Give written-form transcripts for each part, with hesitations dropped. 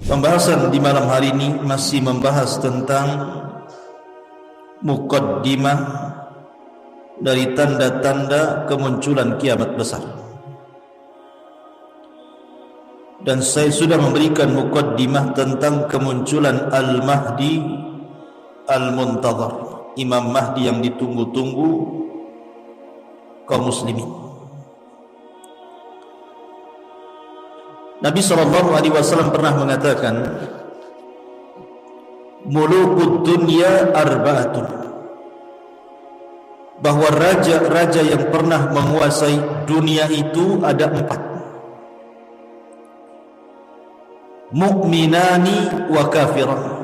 Pembahasan di malam hari ini masih membahas tentang muqaddimah dari tanda-tanda kemunculan kiamat besar. Dan saya sudah memberikan muqaddimah tentang kemunculan Al-Mahdi Al-Muntadhar, Imam Mahdi yang ditunggu-tunggu kaum muslimin. Nabi SAW pernah mengatakan, mulukud dunya arba'atun, bahwa raja-raja yang pernah menguasai dunia itu ada 4. Mu'minani wa kafirah,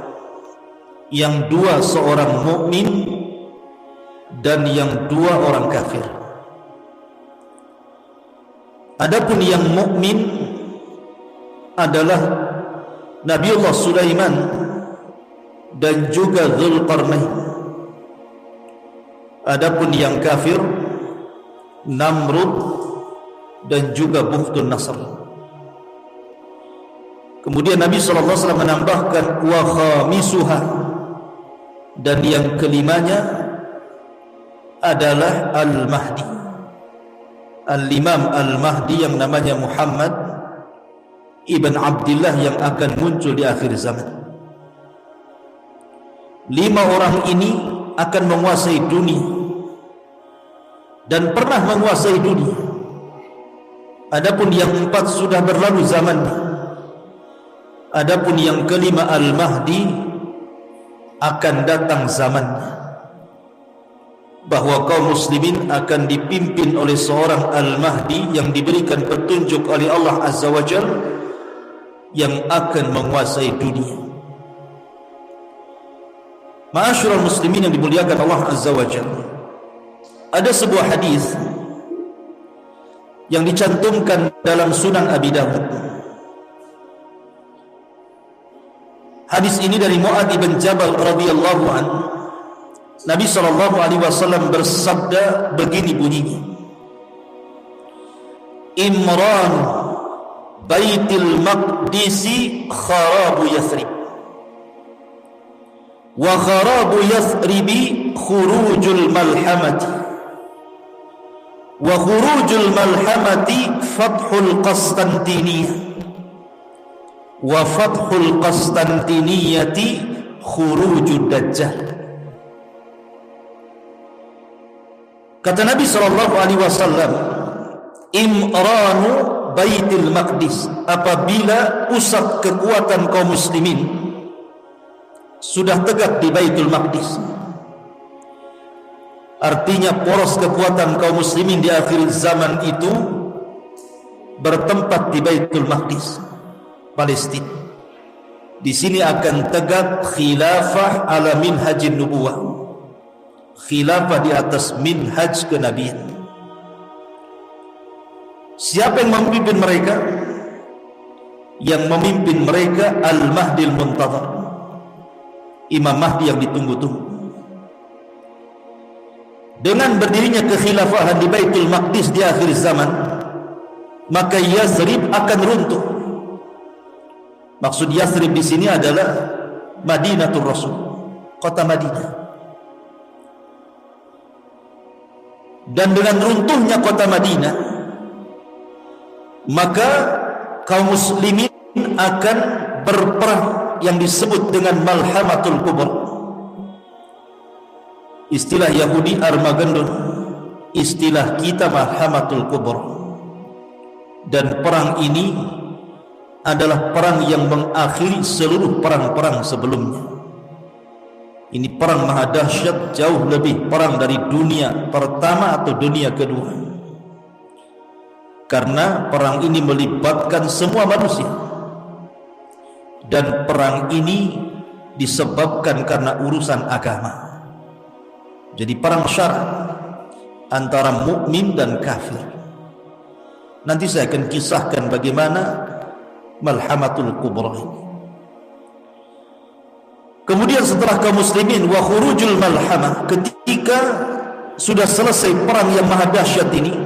yang 2 seorang mukmin dan yang 2 orang kafir. Adapun yang mukmin adalah Nabiullah Sulaiman dan juga Dzulqarnain. Adapun yang kafir Namrud dan juga Bukhtun Nasr. Kemudian Nabi SAW menambahkan wa khamisuha, dan yang kelimanya adalah Al-Mahdi, Al-Imam Al-Mahdi yang namanya Muhammad Ibn Abdillah, yang akan muncul di akhir zaman. 5 orang ini akan menguasai dunia dan pernah menguasai dunia. Adapun yang 4 sudah berlalu zamannya. Adapun yang kelima Al-Mahdi akan datang zamannya, bahwa kaum muslimin akan dipimpin oleh seorang Al-Mahdi yang diberikan petunjuk oleh Allah Azza wa Jalla, yang akan menguasai dunia. Ma'asyiral muslimin yang dimuliakan Allah Azza wa Jalla, ada sebuah hadis yang dicantumkan dalam Sunan Abi Dawud. Hadis ini dari Mu'adz bin Jabal radhiyallahu anhu. Nabi SAW bersabda begini bunyinya, Imran Baitil Maqdisi kharabu Yathrib, wa kharabu Yathribi khurujul malhamati, wa khurujul malhamati fathul Qastantiniyah, wa fathul Qastantiniyati khurujud Dajjal. Kata Nabi SAW, Imranu Baitil Maqdis, apabila pusat kekuatan kaum muslimin sudah tegak di Baitul Maqdis, artinya poros kekuatan kaum muslimin di akhir zaman itu bertempat di Baitul Maqdis, Palestina. Di sini akan tegak khilafah ala minhajin nubuwah, khilafah di atas minhaj kenabian. Siapa yang memimpin mereka? Yang memimpin mereka Al-Mahdi Al-Muntadhar, Imam Mahdi yang ditunggu-tunggu. Dengan berdirinya kekhilafahan di Baitul Maqdis di akhir zaman, maka Yathrib akan runtuh. Maksud Yathrib di sini adalah Madinatul Rasul, kota Madinah. Dan dengan runtuhnya kota Madinah, maka kaum muslimin akan berperang yang disebut dengan Malhamatul Kubra. Istilah Yahudi Armageddon, istilah kita Malhamatul Kubra. Dan perang ini adalah perang yang mengakhiri seluruh perang-perang sebelumnya. Ini perang maha dahsyat, jauh lebih perang dari dunia pertama atau dunia kedua, karena perang ini melibatkan semua manusia. Dan perang ini disebabkan karena urusan agama. Jadi perang syarak antara mukmin dan kafir. Nanti saya akan kisahkan bagaimana Malhamatul Kubra ini. Kemudian setelah kaum muslimin wa khurujul malhamah, ketika sudah selesai perang yang maha dahsyat ini,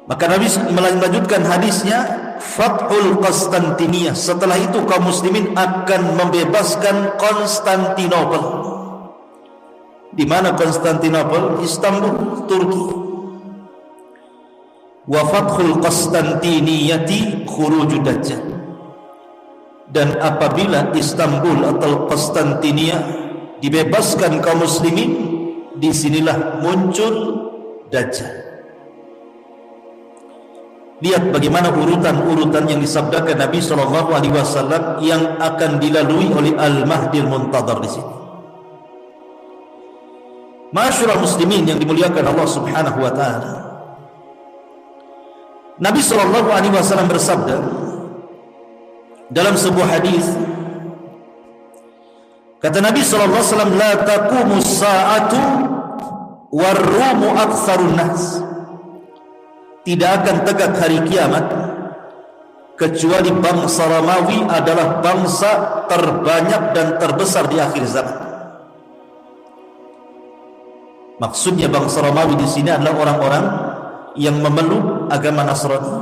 maka Nabi melanjutkan hadisnya, Fathul Konstantiniyah. Setelah itu kaum muslimin akan membebaskan Konstantinopel. Di mana Konstantinopel? Istanbul, Turki. Wa Fathul Konstantiniyati khurujud Dajjal. Dan apabila Istanbul atau Konstantiniyah dibebaskan kaum muslimin, disinilah muncul Dajjal. Lihat bagaimana urutan-urutan yang disabdakan Nabi SAW yang akan dilalui oleh Al-Mahdi Al-Muntadhar di sini. Ma'asyiral muslimin yang dimuliakan Allah Subhanahu wa taala. Nabi SAW bersabda dalam sebuah hadis, kata Nabi SAW, la taqumus sa'atu war-rumu aktsarun nas. Tidak akan tegak hari kiamat kecuali bangsa Romawi adalah bangsa terbanyak dan terbesar di akhir zaman. Maksudnya bangsa Romawi di sini adalah orang-orang yang memeluk agama Nasrani.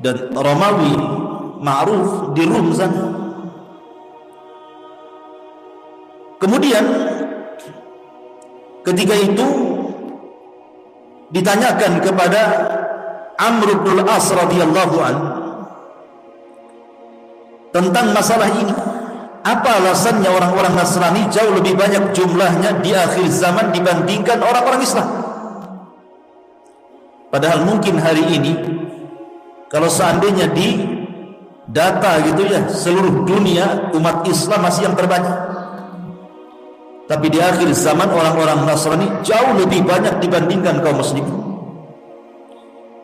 Dan Romawi ma'ruf di Rum sana. Kemudian ketika itu ditanyakan kepada Amr bin Al-As radhiyallahu anhu tentang masalah ini, apa alasannya orang-orang Nasrani jauh lebih banyak jumlahnya di akhir zaman dibandingkan orang-orang Islam. Padahal mungkin hari ini kalau seandainya di data gitu ya, seluruh dunia umat Islam masih yang terbanyak. Tapi di akhir zaman orang-orang Nasrani jauh lebih banyak dibandingkan kaum muslimin.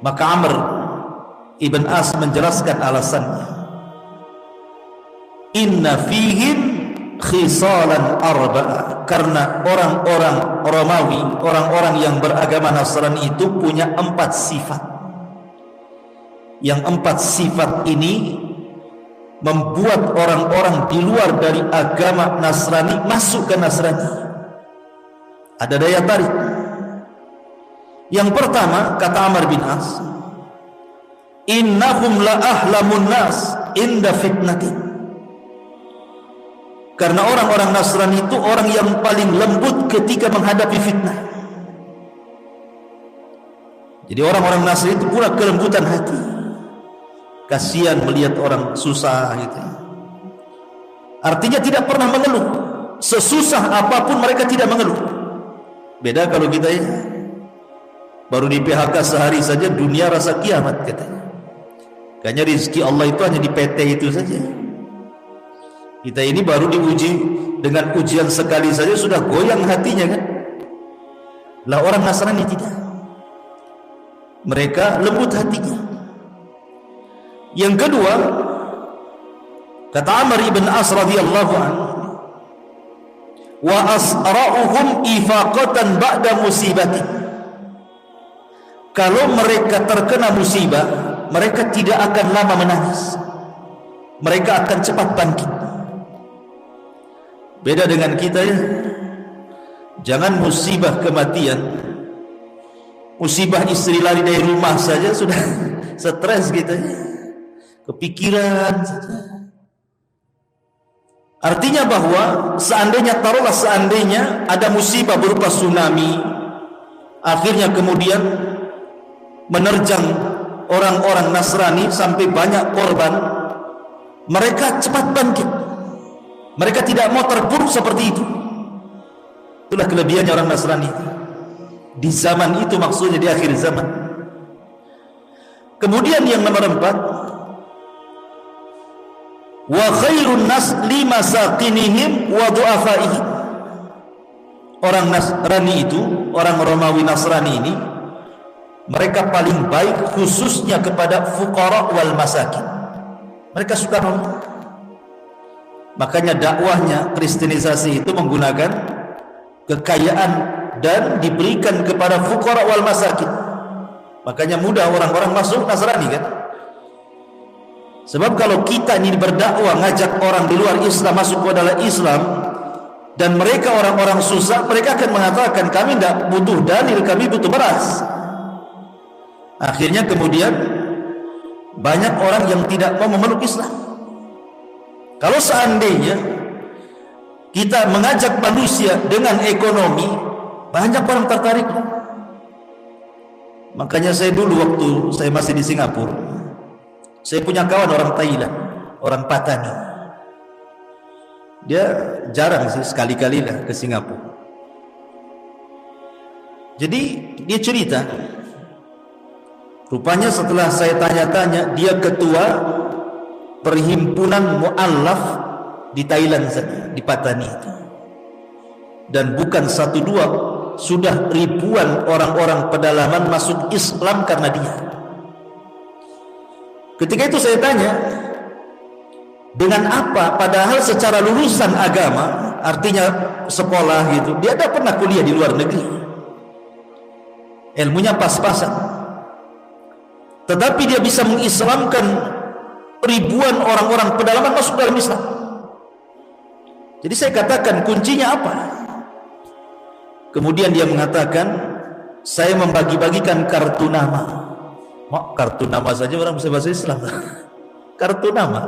Maka Amr ibn As menjelaskan alasannya. Inna fihim khisalan arba'a. Karena orang-orang Romawi, orang-orang yang beragama Nasrani itu punya 4 sifat. Yang 4 sifat ini membuat orang-orang di luar dari agama Nasrani masuk ke Nasrani. Ada daya tarik. Yang pertama, kata Amr bin As, innahum la ahlamun nas inda fitnatin. Karena orang-orang Nasrani itu orang yang paling lembut ketika menghadapi fitnah. Jadi orang-orang Nasrani itu pula kelembutan hati. Kasihan melihat orang susah gitu. Artinya tidak pernah mengeluh. Sesusah apapun mereka tidak mengeluh. Beda kalau kita ya, baru di PHK sehari saja dunia rasa kiamat katanya. Kayaknya rezeki Allah itu hanya di PT itu saja. Kita ini baru diuji dengan ujian sekali saja sudah goyang hatinya kan. Lah orang Nasrani tidak. Mereka lembut hatinya. Yang kedua, kata Amr ibn As radhiyallahu anhu, wa asra'uhum ifaqatan ba'da musibati. Kalau mereka terkena musibah, mereka tidak akan lama menangis. Mereka akan cepat bangkit. Beda dengan kita ya. Jangan musibah kematian, musibah istri lari dari rumah saja sudah stres gitu ya. Kepikiran saja. Artinya bahwa seandainya ada musibah berupa tsunami, akhirnya kemudian menerjang orang-orang Nasrani sampai banyak korban, mereka cepat bangkit. Mereka tidak mau terpuruk seperti itu. Itulah kelebihannya orang Nasrani di zaman itu, maksudnya di akhir zaman. Kemudian yang nomor 4, wa khairun nas limasaqinihim wa du'afaihim. Orang Nasrani itu, orang Romawi Nasrani ini, mereka paling baik khususnya kepada fuqara wal masakin. Mereka suka nolong. Makanya dakwahnya kristenisasi itu menggunakan kekayaan dan diberikan kepada fuqara wal masakin. Makanya mudah orang-orang masuk Nasrani kan. Sebab kalau kita ini berdakwah ngajak orang di luar Islam masuk ke dalam Islam, Dan mereka orang-orang susah, mereka akan mengatakan kami tidak butuh dalil, kami butuh beras. Akhirnya kemudian banyak orang yang tidak mau memeluk Islam. Kalau seandainya kita mengajak manusia dengan ekonomi, banyak orang tertarik. Makanya saya dulu waktu saya masih di Singapura, saya punya kawan orang Thailand, orang Patani. Dia jarang sih, sekali-kali lah ke Singapura. Jadi dia cerita, rupanya setelah saya tanya-tanya, dia ketua perhimpunan mu'allaf di Thailand saja, di Patani itu. Dan bukan satu dua, sudah ribuan orang-orang pedalaman masuk Islam karena dia. Ketika itu saya tanya, dengan apa? Padahal secara lulusan agama, artinya sekolah gitu, dia tidak pernah kuliah di luar negeri, ilmunya pas-pasan, tetapi dia bisa mengislamkan ribuan orang-orang pedalaman masuk dalam Islam. Jadi saya katakan, kuncinya apa? Kemudian dia mengatakan, saya membagi-bagikan kartu nama. Kartu nama saja orang bisa bahasa Islam. Kartu nama,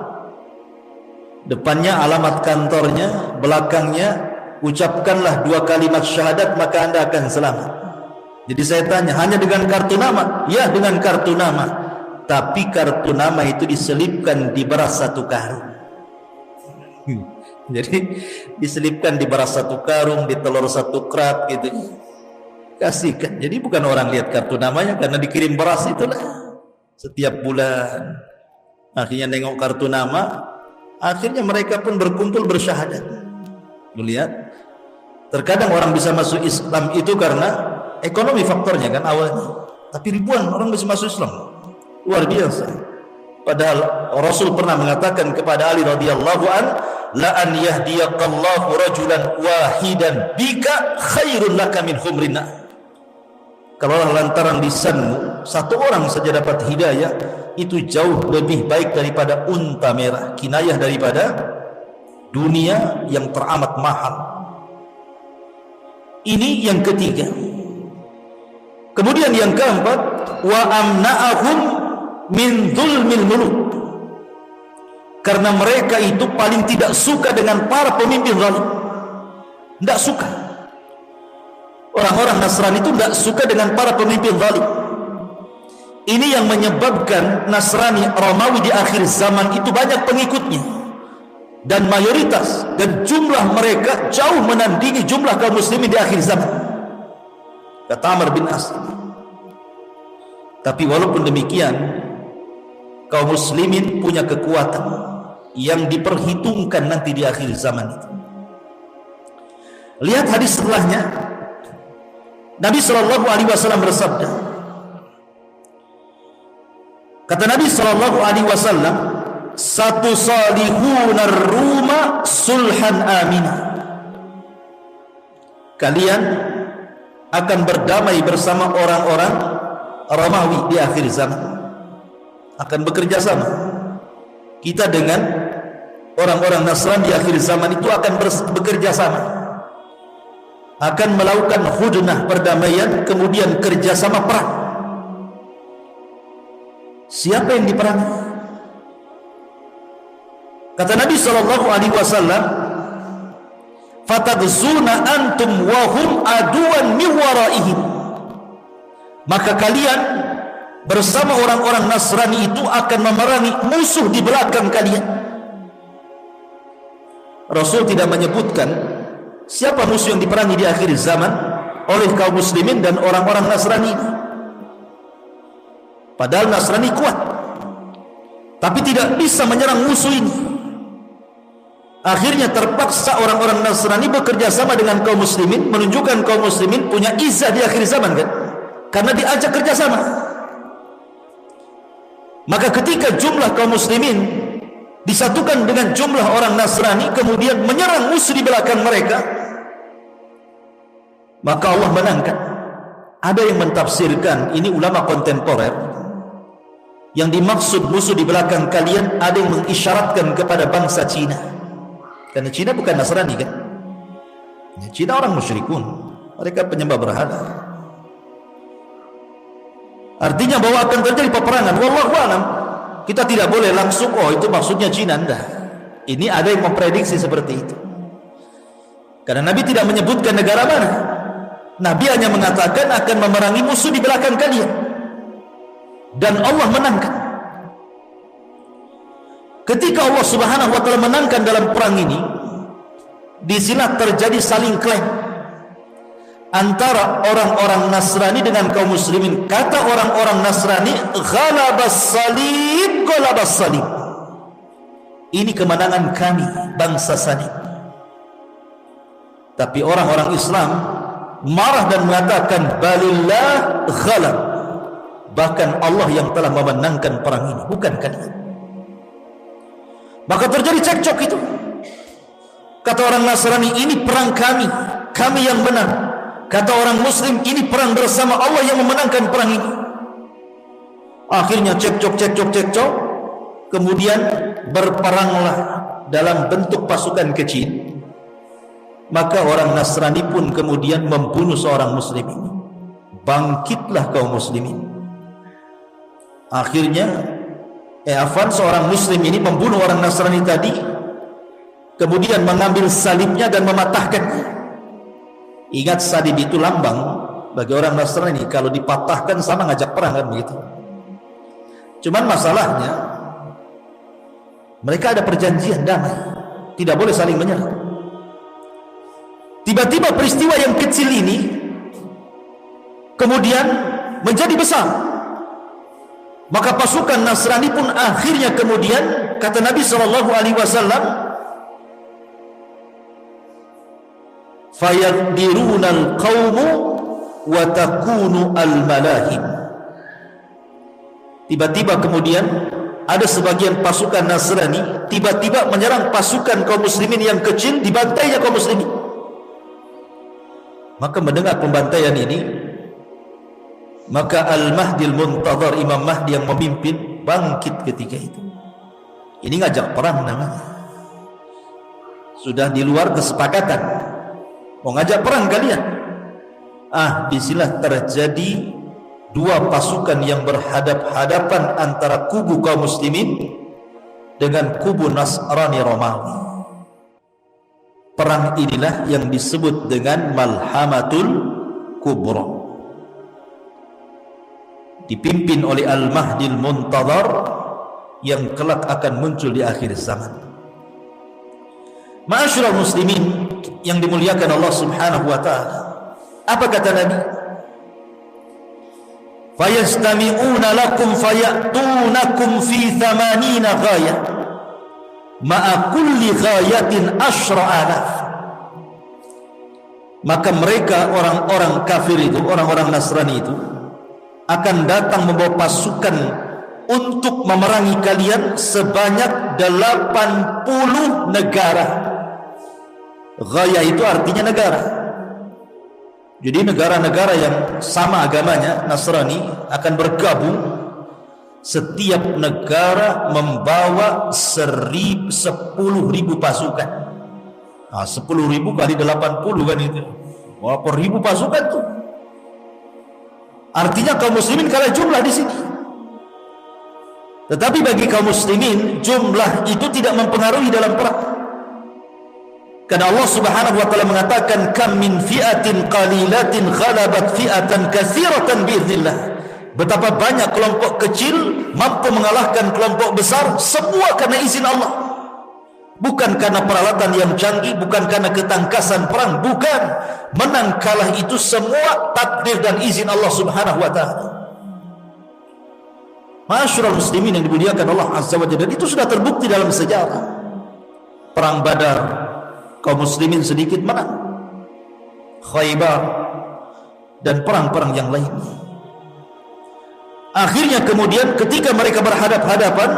depannya alamat kantornya, belakangnya ucapkanlah 2 kalimat syahadat maka Anda akan selamat. Jadi saya tanya, hanya dengan kartu nama? Ya, dengan kartu nama. Tapi kartu nama itu diselipkan di beras 1 karung. Jadi diselipkan di beras 1 karung, di telur 1 krat gitu. Kasihkan. Jadi bukan orang lihat kartu namanya, karena dikirim beras itulah setiap bulan. Akhirnya nengok kartu nama, akhirnya mereka pun berkumpul bersyahadat. Melihat, terkadang orang bisa masuk Islam itu karena ekonomi faktornya kan awalnya, tapi ribuan orang bisa masuk Islam, luar biasa. Padahal Rasul pernah mengatakan kepada Ali radhiyallahu an, la an yahdiyaqallahu rajulan wahidan bika khairun laka min humrin. Kalau lantaran lisanmu satu orang saja dapat hidayah, itu jauh lebih baik daripada unta merah, kinayah daripada dunia yang teramat mahal. Ini yang ketiga. Kemudian yang keempat, wa amna'ahum min dzulmil muluk. Karena mereka itu paling tidak suka dengan para pemimpin zalim. Tidak suka. Orang-orang Nasrani itu tidak suka dengan para pemimpin zalim. Ini yang menyebabkan Nasrani Romawi di akhir zaman itu banyak pengikutnya, dan mayoritas dan jumlah mereka jauh menandingi jumlah kaum muslimin di akhir zaman, kata Amr bin As. Tapi walaupun demikian, kaum muslimin punya kekuatan yang diperhitungkan nanti di akhir zaman itu. Lihat hadis setelahnya. Nabi SAW bersabda, kata Nabi SAW, satu salihunar ruma sulhan amina. Kalian akan berdamai bersama orang-orang Romawi di akhir zaman, akan bekerja sama. Kita dengan orang-orang Nasrani di akhir zaman itu akan bekerja sama, akan melakukan hudnah perdamaian, kemudian kerjasama perang. Siapa yang diperangi? Kata Nabi SAW, fatagzuna antum wahum aduan min waraihim. Maka kalian bersama orang-orang Nasrani itu akan memerangi musuh di belakang kalian. Rasul tidak menyebutkan siapa musuh yang diperangi di akhir zaman oleh kaum muslimin dan orang-orang Nasrani. Padahal Nasrani kuat, tapi tidak bisa menyerang musuh ini. Akhirnya terpaksa orang-orang Nasrani bekerja sama dengan kaum muslimin, menunjukkan kaum muslimin punya izah di akhir zaman kan, karena diajak kerjasama. Maka ketika jumlah kaum muslimin disatukan dengan jumlah orang Nasrani, kemudian menyerang musuh di belakang mereka, maka Allah menangkan. Ada yang mentafsirkan, ini ulama kontemporer, yang dimaksud musuh di belakang kalian, ada yang mengisyaratkan kepada bangsa Cina, karena Cina bukan Nasrani kan. Cina orang musyrikun, mereka penyembah berhala. Artinya bahwa akan terjadi peperangan. Wallahu a'lam. Kita tidak boleh langsung itu maksudnya Cina. Enggak. Ini ada yang memprediksi seperti itu. Karena Nabi tidak menyebutkan negara mana. Nabi hanya mengatakan akan memerangi musuh di belakang kalian. Dan Allah menangkan. Ketika Allah Subhanahu wa taala menangkan dalam perang ini, di sini terjadi saling klaim antara orang-orang Nasrani dengan kaum muslimin. Kata orang-orang Nasrani, ghalabas salib, ghalabas salib. Ini kemenangan kami, bangsa salib. Tapi orang-orang Islam marah dan mengatakan, balillah ghalab. Bahkan Allah yang telah memenangkan perang ini, bukan kalian. Maka terjadi cekcok itu. Kata orang Nasrani, ini perang kami, kami yang menang. Kata orang Muslim, ini perang bersama, Allah yang memenangkan perang ini. Akhirnya cekcok. Kemudian berperanglah dalam bentuk pasukan kecil. Maka orang Nasrani pun kemudian membunuh seorang Muslim ini. Bangkitlah kaum muslimin. Akhirnya seorang Muslim ini membunuh orang Nasrani tadi, kemudian mengambil salibnya dan mematahkannya. Ingat, salib itu lambang bagi orang Nasrani, kalau dipatahkan sama ngajak perang kan begitu. Cuman masalahnya mereka ada perjanjian damai, tidak boleh saling menyerang. Tiba-tiba peristiwa yang kecil ini kemudian menjadi besar. Maka pasukan Nasrani pun akhirnya kemudian, kata Nabi SAW, fayaqdirunal qawmu wa takunu al-malahim. Tiba-tiba kemudian ada sebagian pasukan Nasrani tiba-tiba menyerang pasukan kaum muslimin yang kecil, dibantainya kaum muslimin. Maka mendengar pembantaian ini, maka Al-Mahdi Al-Muntadhar, Imam Mahdi yang memimpin, bangkit ketika itu. Ini ngajak perang namanya. Sudah di luar kesepakatan, mau ngajak perang kalian. Disinilah terjadi dua pasukan yang berhadap-hadapan antara kubu kaum muslimin dengan kubu Nasrani Romawi. Perang inilah yang disebut dengan Malhamatul Kubra, dipimpin oleh Al-Mahdi Al-Muntadhar yang kelak akan muncul di akhir zaman. Ma'asyiral muslimin yang dimuliakan Allah Subhanahu wa taala, apa kata Nabi? Fayastami'una lakum fayatunakum fi 80 ghayah ma'a kulli ghayatin 10,000. Maka mereka orang-orang kafir itu, orang-orang Nasrani itu akan datang membawa pasukan untuk memerangi kalian sebanyak 80 negara. Ghaya itu artinya negara. Jadi negara-negara yang sama agamanya, Nasrani, akan bergabung. Setiap negara membawa 10.000 pasukan. 10.000 kali 80 kan itu. Berapa ribu pasukan tuh? Artinya kaum muslimin kalah jumlah di sini. Tetapi bagi kaum muslimin jumlah itu tidak mempengaruhi dalam perang. Karena Allah Subhanahu wa taala mengatakan, kam min fi'atin qalilatin ghalabat fi'atan katsiratan bi'idznillah. Betapa banyak kelompok kecil mampu mengalahkan kelompok besar, semua karena izin Allah. Bukan karena peralatan yang canggih, bukan karena ketangkasan perang, bukan. Menang kalah itu semua takdir dan izin Allah Subhanahu wa taala. Ma'asyiral muslimin yang dimuliakan Allah Azza wa Jalla, dan itu sudah terbukti dalam sejarah. Perang Badar, kaum muslimin sedikit menang. Khaybar dan perang-perang yang lain. Akhirnya kemudian ketika mereka berhadap-hadapan,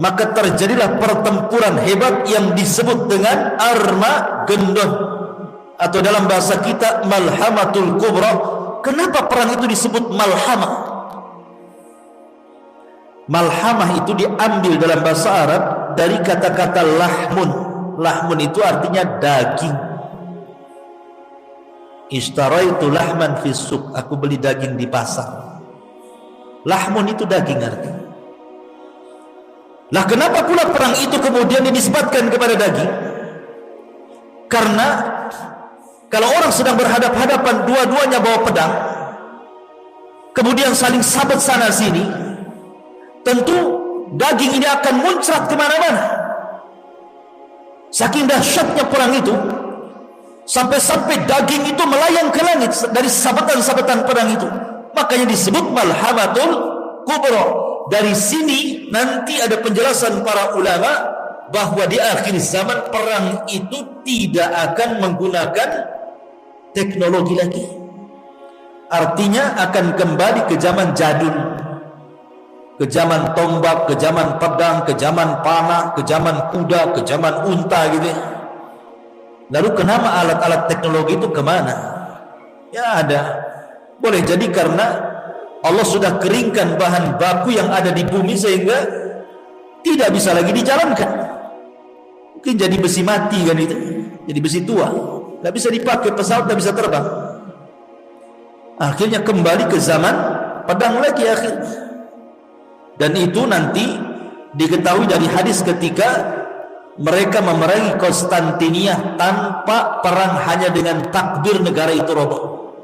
maka terjadilah pertempuran hebat yang disebut dengan Armageddon, atau dalam bahasa kita Malhamatul Kubra. Kenapa perang itu disebut malhamah? Malhamah itu diambil dalam bahasa Arab dari kata-kata lahmun. Lahmun itu artinya daging. Ishtaraitu lahman fis suq, aku beli daging di pasar. Lahmun itu daging artinya. Lah kenapa pula perang itu kemudian dinisbatkan kepada daging? Karena kalau orang sedang berhadap-hadapan, dua-duanya bawa pedang, kemudian saling sabet sana sini, tentu daging ini akan muncrat kemana-mana. Saking dahsyatnya perang itu, sampai-sampai daging itu melayang ke langit dari sabetan-sabetan pedang itu. Makanya disebut malhamatul kubra. Dari sini nanti ada penjelasan para ulama bahwa di akhir zaman perang itu tidak akan menggunakan teknologi lagi. Artinya akan kembali ke zaman jadul, ke zaman tombak, ke zaman pedang, ke zaman panah, ke zaman kuda, ke zaman unta gitu ya. Lalu kenapa alat-alat teknologi itu kemana? Ya ada. Boleh jadi karena Allah sudah keringkan bahan baku yang ada di bumi sehingga tidak bisa lagi dijalankan. Mungkin jadi besi mati kan itu, jadi besi tua, tidak bisa dipakai, pesawat tidak bisa terbang. Akhirnya kembali ke zaman pedang lagi akhirnya. Dan itu nanti diketahui dari hadis ketika mereka memerangi Konstantinia tanpa perang, hanya dengan takbir negara itu roboh.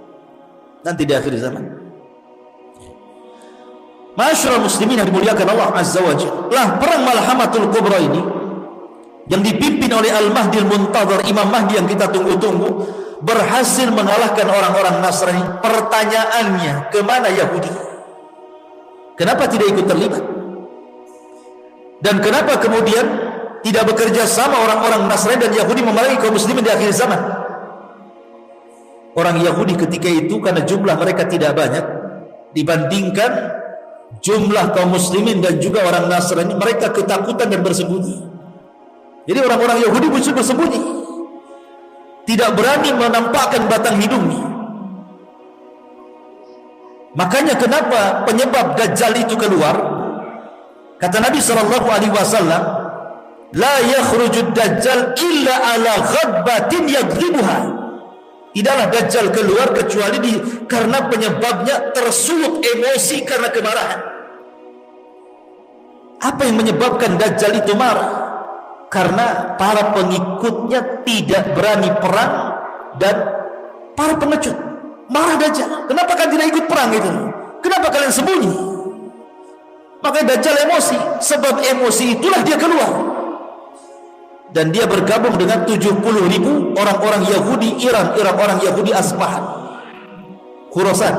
Nanti di akhir zaman. Masyarakat muslimin yang dimuliakan Allah Azza wa Jalla, lah perang Malhamatul Kubra ini yang dipimpin oleh Al-Mahdi Al-Muntadhar, Imam Mahdi yang kita tunggu-tunggu, berhasil mengalahkan orang-orang Nasrani. Pertanyaannya, kemana Yahudi? Kenapa tidak ikut terlibat? Dan kenapa kemudian tidak bekerja sama orang-orang Nasrani dan Yahudi memerangi kaum muslimin di akhir zaman? Orang Yahudi ketika itu karena jumlah mereka tidak banyak dibandingkan jumlah kaum muslimin dan juga orang Nasrani, mereka ketakutan dan bersembunyi. Jadi orang-orang Yahudi bersembunyi, tidak berani menampakkan batang hidungnya. Makanya kenapa penyebab Dajjal itu keluar? Kata Nabi SAW, la yakhrujud Dajjal illa ala ghadbatin yadribuha. Tidaklah Dajjal keluar kecuali karena penyebabnya tersulut emosi karena kemarahan. Apa yang menyebabkan Dajjal itu marah? Karena para pengikutnya tidak berani perang dan para pengecut. Marah Dajjal. Kenapa kalian tidak ikut perang itu? Kenapa kalian sembunyi? Makanya Dajjal emosi. Sebab emosi itulah dia keluar. Dan dia bergabung dengan 70.000 orang-orang Yahudi Iran, orang Yahudi Asbahan, Khurasan.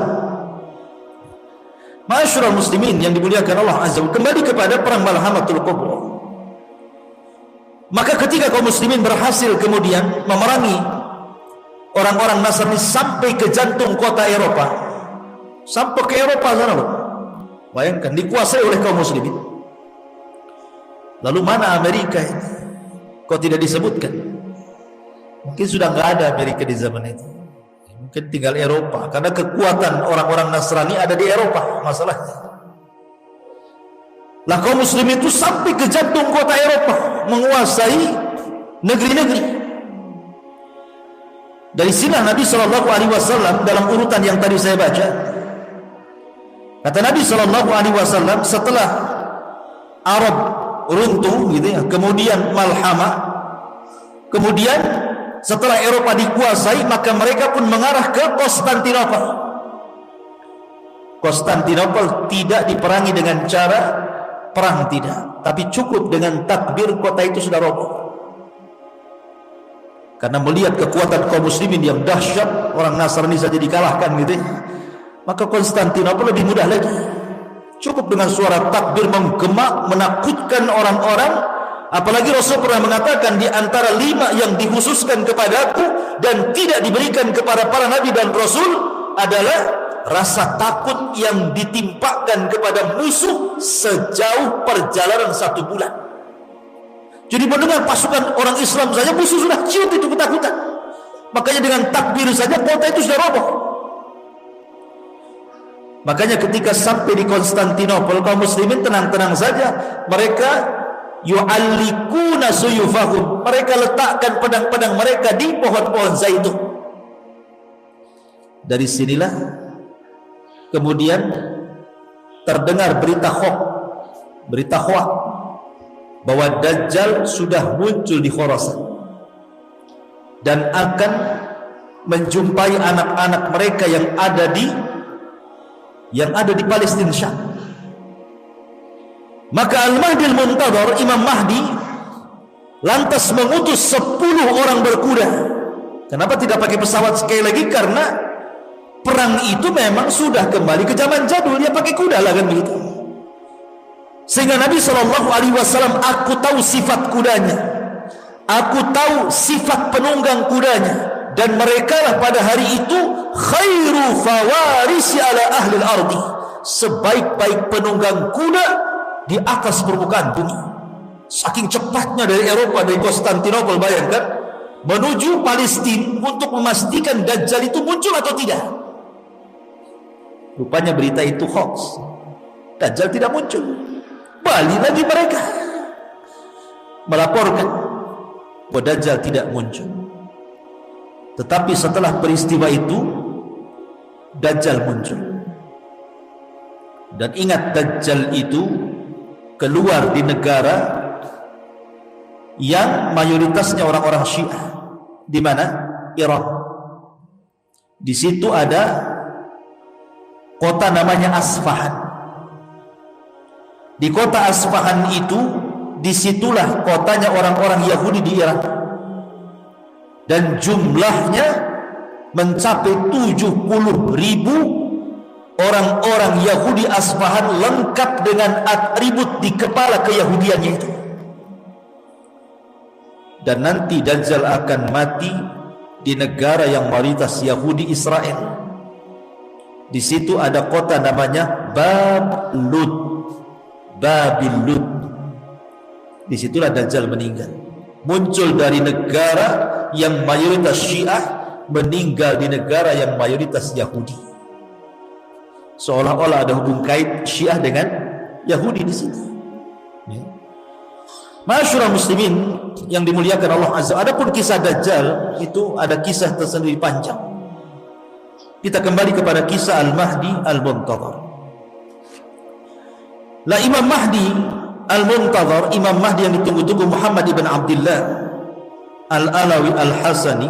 Masyarakat muslimin yang dimuliakan Allah Azza wa Jalla, kembali kepada perang Malhamatul Kubra. Maka ketika kaum muslimin berhasil kemudian memerangi orang-orang Nasrani sampai ke jantung kota Eropa, sampai ke Eropa sana loh. Bayangkan, dikuasai oleh kaum muslimin. Lalu mana Amerika ini? Kok tidak disebutkan? Mungkin sudah nggak ada Amerika di zaman itu. Mungkin tinggal Eropa, karena kekuatan orang-orang Nasrani ada di Eropa masalahnya. Lah kaum muslim itu sampai ke jantung kota Eropa, menguasai negeri-negeri. Dari sini Nabi SAW dalam urutan yang tadi saya baca, kata Nabi SAW, setelah Arab runtuh gitu ya, kemudian Malhamah, kemudian setelah Eropa dikuasai, maka mereka pun mengarah ke Konstantinopel. Konstantinopel tidak diperangi dengan cara perang, tidak, tapi cukup dengan takbir kota itu sudah roboh. Karena melihat kekuatan kaum muslimin yang dahsyat, orang Nasrani saja dikalahkan gitu ya, maka Konstantinopel lebih mudah lagi. Cukup dengan suara takbir menggema, menakutkan orang-orang. Apalagi Rasul pernah mengatakan, di antara 5 yang dikhususkan kepadaku dan tidak diberikan kepada para nabi dan rasul adalah rasa takut yang ditimpakan kepada musuh sejauh perjalanan 1 bulan. Jadi mendengar pasukan orang Islam saja, musuh sudah ciut itu ketakutan. Makanya dengan takbir saja kota itu sudah roboh. Makanya ketika sampai di Konstantinopel, kaum muslimin tenang-tenang saja. Mereka yu'allikuna suyufahum, mereka letakkan pedang-pedang mereka di pohon-pohon zaitun. Dari sinilah kemudian terdengar berita hoax bahwa Dajjal sudah muncul di Khurasan dan akan menjumpai anak-anak mereka yang ada di Palestina, Syam. Maka Al-Mahdi Al-Muntadhar, Imam Mahdi, lantas mengutus 10 orang berkuda. Kenapa tidak pakai pesawat sekali lagi? Karena perang itu memang sudah kembali ke zaman jadul, dia pakai kuda lah kan begitu. Sehingga Nabi SAW, aku tahu sifat kudanya, aku tahu sifat penunggang kudanya, dan mereka lah pada hari itu khairu fawarisi ala ahli al-ardi, sebaik-baik penunggang kuda di atas permukaan bumi. Saking cepatnya dari Eropa, dari Konstantinopel, bayangkan, menuju Palestina untuk memastikan Dajjal itu muncul atau tidak. Rupanya berita itu hoax, Dajjal tidak muncul. Balik lagi mereka melaporkan bahwa Dajjal tidak muncul. Tetapi setelah peristiwa itu Dajjal muncul. Dan ingat, Dajjal itu keluar di negara yang mayoritasnya orang-orang Syiah. Di mana? Irak. Di situ ada kota namanya Asfahan. Di kota Asfahan itu, disitulah kotanya orang-orang Yahudi di Irak, dan jumlahnya mencapai 70.000 orang-orang Yahudi Asfahan, lengkap dengan atribut di kepala keyahudiannya itu. Dan nanti Dajjal akan mati di negara yang mayoritas Yahudi, Israel. Di situ ada kota namanya Babil Lud. Disitulah Dajjal meninggal. Muncul dari negara yang mayoritas Syiah, meninggal di negara yang mayoritas Yahudi. Seolah-olah ada hubung kait Syiah dengan Yahudi di sini. Masyaallah muslimin yang dimuliakan Allah Azza. Adapun kisah Dajjal itu ada kisah tersendiri panjang. Kita kembali kepada kisah Al-Mahdi Al-Muntadhar. Lah Imam Mahdi Al-Muntadhar, Imam Mahdi yang ditunggu-tunggu, Muhammad ibn Abdullah Al-Alawi Al-Hasani,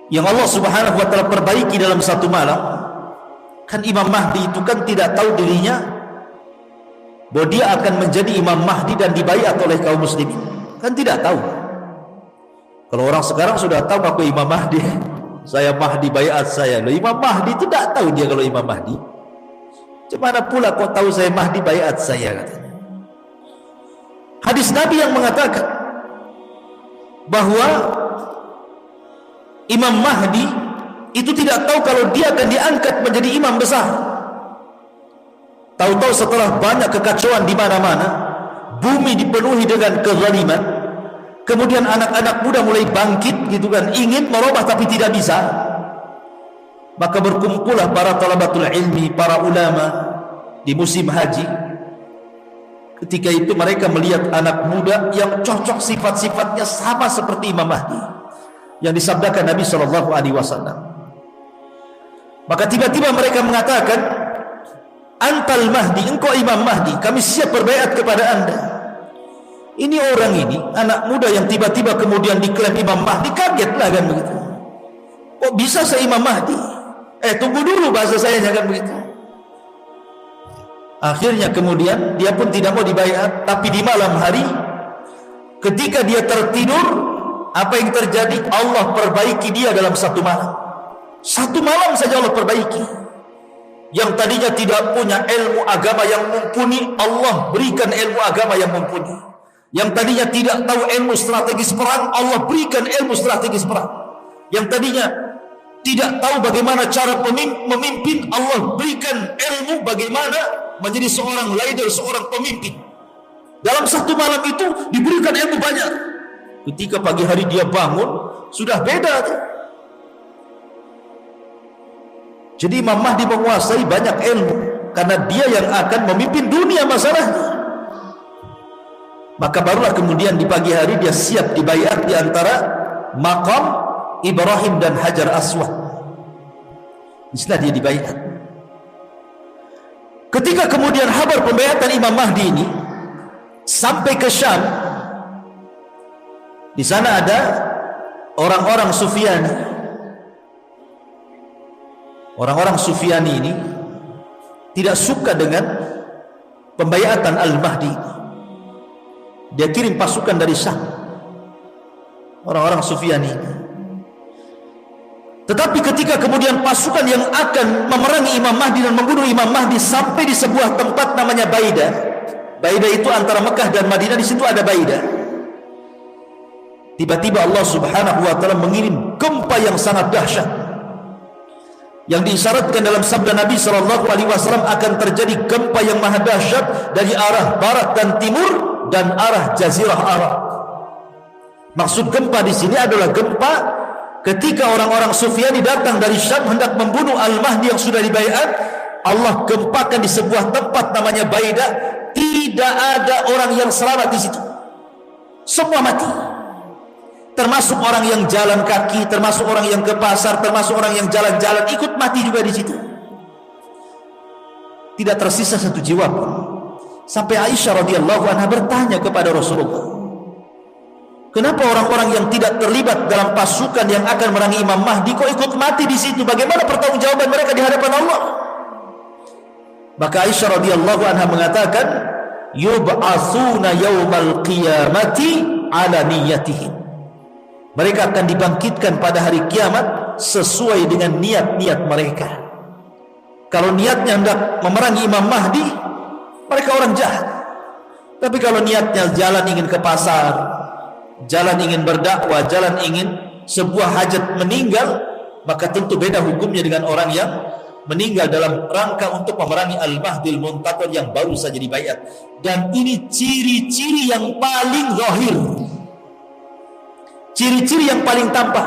yang Allah Subhanahu wa ta'ala perbaiki dalam satu malam. Kan Imam Mahdi itu kan tidak tahu dirinya bahwa dia akan menjadi Imam Mahdi dan dibaiat oleh kaum muslimin. Kan tidak tahu. Kalau orang sekarang sudah tahu aku Imam Mahdi, saya Mahdi, baiat saya. Loh, Imam Mahdi itu tidak tahu dia kalau Imam Mahdi. Gimana pula kau tahu saya Mahdi, baiat saya, katanya. Hadis Nabi yang mengatakan bahwa Imam Mahdi itu tidak tahu kalau dia akan diangkat menjadi imam besar. Tahu-tahu setelah banyak kekacauan di mana-mana, bumi dipenuhi dengan kezaliman, kemudian anak-anak muda mulai bangkit gitu kan, ingin merubah tapi tidak bisa. Maka berkumpullah para talabatul ilmi, para ulama di musim haji. Ketika itu mereka melihat anak muda yang cocok sifat-sifatnya sama seperti Imam Mahdi yang disabdakan Nabi SAW. Maka tiba-tiba mereka mengatakan, "Antal Mahdi, engkau Imam Mahdi, kami siap berbaiat kepada anda." Ini orang ini, anak muda yang tiba-tiba kemudian diklaim Imam Mahdi, kagetlah kan begitu. Kok bisa saya Imam Mahdi? Tunggu dulu, bahasa saya jangan begitu. Akhirnya kemudian dia pun tidak mau dibaiat. Tapi di malam hari ketika dia tertidur, apa yang terjadi? Allah perbaiki dia dalam satu malam. Satu malam saja Allah perbaiki. Yang tadinya tidak punya ilmu agama yang mumpuni, Allah berikan ilmu agama yang mumpuni. Yang tadinya tidak tahu ilmu strategis perang, Allah berikan ilmu strategis perang. Yang tadinya tidak tahu bagaimana cara memimpin, Allah berikan ilmu bagaimana menjadi seorang leader, seorang pemimpin. Dalam satu malam itu diberikan ilmu banyak. Ketika pagi hari dia bangun, sudah beda tuh. Jadi Imam Mahdi menguasai banyak ilmu, karena dia yang akan memimpin dunia masalahnya. Maka barulah kemudian di pagi hari dia siap dibaiat di antara makam Ibrahim dan Hajar Aswad. Istilah dia dibaiat. Ketika kemudian kabar pembaiatan Imam Mahdi ini sampai ke Syam, di sana ada orang-orang Sufyani. Orang-orang Sufyani ini tidak suka dengan pembaiatan Al-Mahdi. Dia kirim pasukan dari Syam, orang-orang Sufyani ini. Tetapi ketika kemudian pasukan yang akan memerangi Imam Mahdi dan membunuh Imam Mahdi sampai di sebuah tempat namanya Baida. Baida itu antara Mekah dan Madinah, di situ ada Baida. Tiba-tiba Allah Subhanahu wa taala mengirim gempa yang sangat dahsyat, yang diisyaratkan dalam sabda Nabi sallallahu alaihi wasallam akan terjadi gempa yang maha dahsyat dari arah barat dan timur dan arah Jazirah Arab. Maksud gempa di sini adalah gempa ketika orang-orang Sufyani datang dari Syam hendak membunuh Al-Mahdi yang sudah dibaiat. Allah gempakan di sebuah tempat namanya Baida. Tidak ada orang yang selamat di situ. Semua mati. Termasuk orang yang jalan kaki, termasuk orang yang ke pasar, termasuk orang yang jalan-jalan ikut mati juga di situ. Tidak tersisa satu jiwa pun. Sampai Aisyah radhiyallahu anha bertanya kepada Rasulullah, kenapa orang-orang yang tidak terlibat dalam pasukan yang akan merangi Imam Mahdi kok ikut mati di situ? Bagaimana pertanggungjawaban mereka di hadapan Allah? Maka Aisyah radhiyallahu anha mengatakan, yub'atsuna yaumal qiyamati ala niyyatihim. Mereka akan dibangkitkan pada hari kiamat sesuai dengan niat-niat mereka. Kalau niatnya hendak memerangi Imam Mahdi, mereka orang jahat. Tapi kalau niatnya jalan ingin ke pasar, jalan ingin berdakwah, jalan ingin sebuah hajat meninggal, maka tentu beda hukumnya dengan orang yang meninggal dalam rangka untuk memerangi Al-Mahdil Muntaqir yang baru saja dibaiat. Dan ini ciri-ciri yang paling zahir, ciri-ciri yang paling tampak.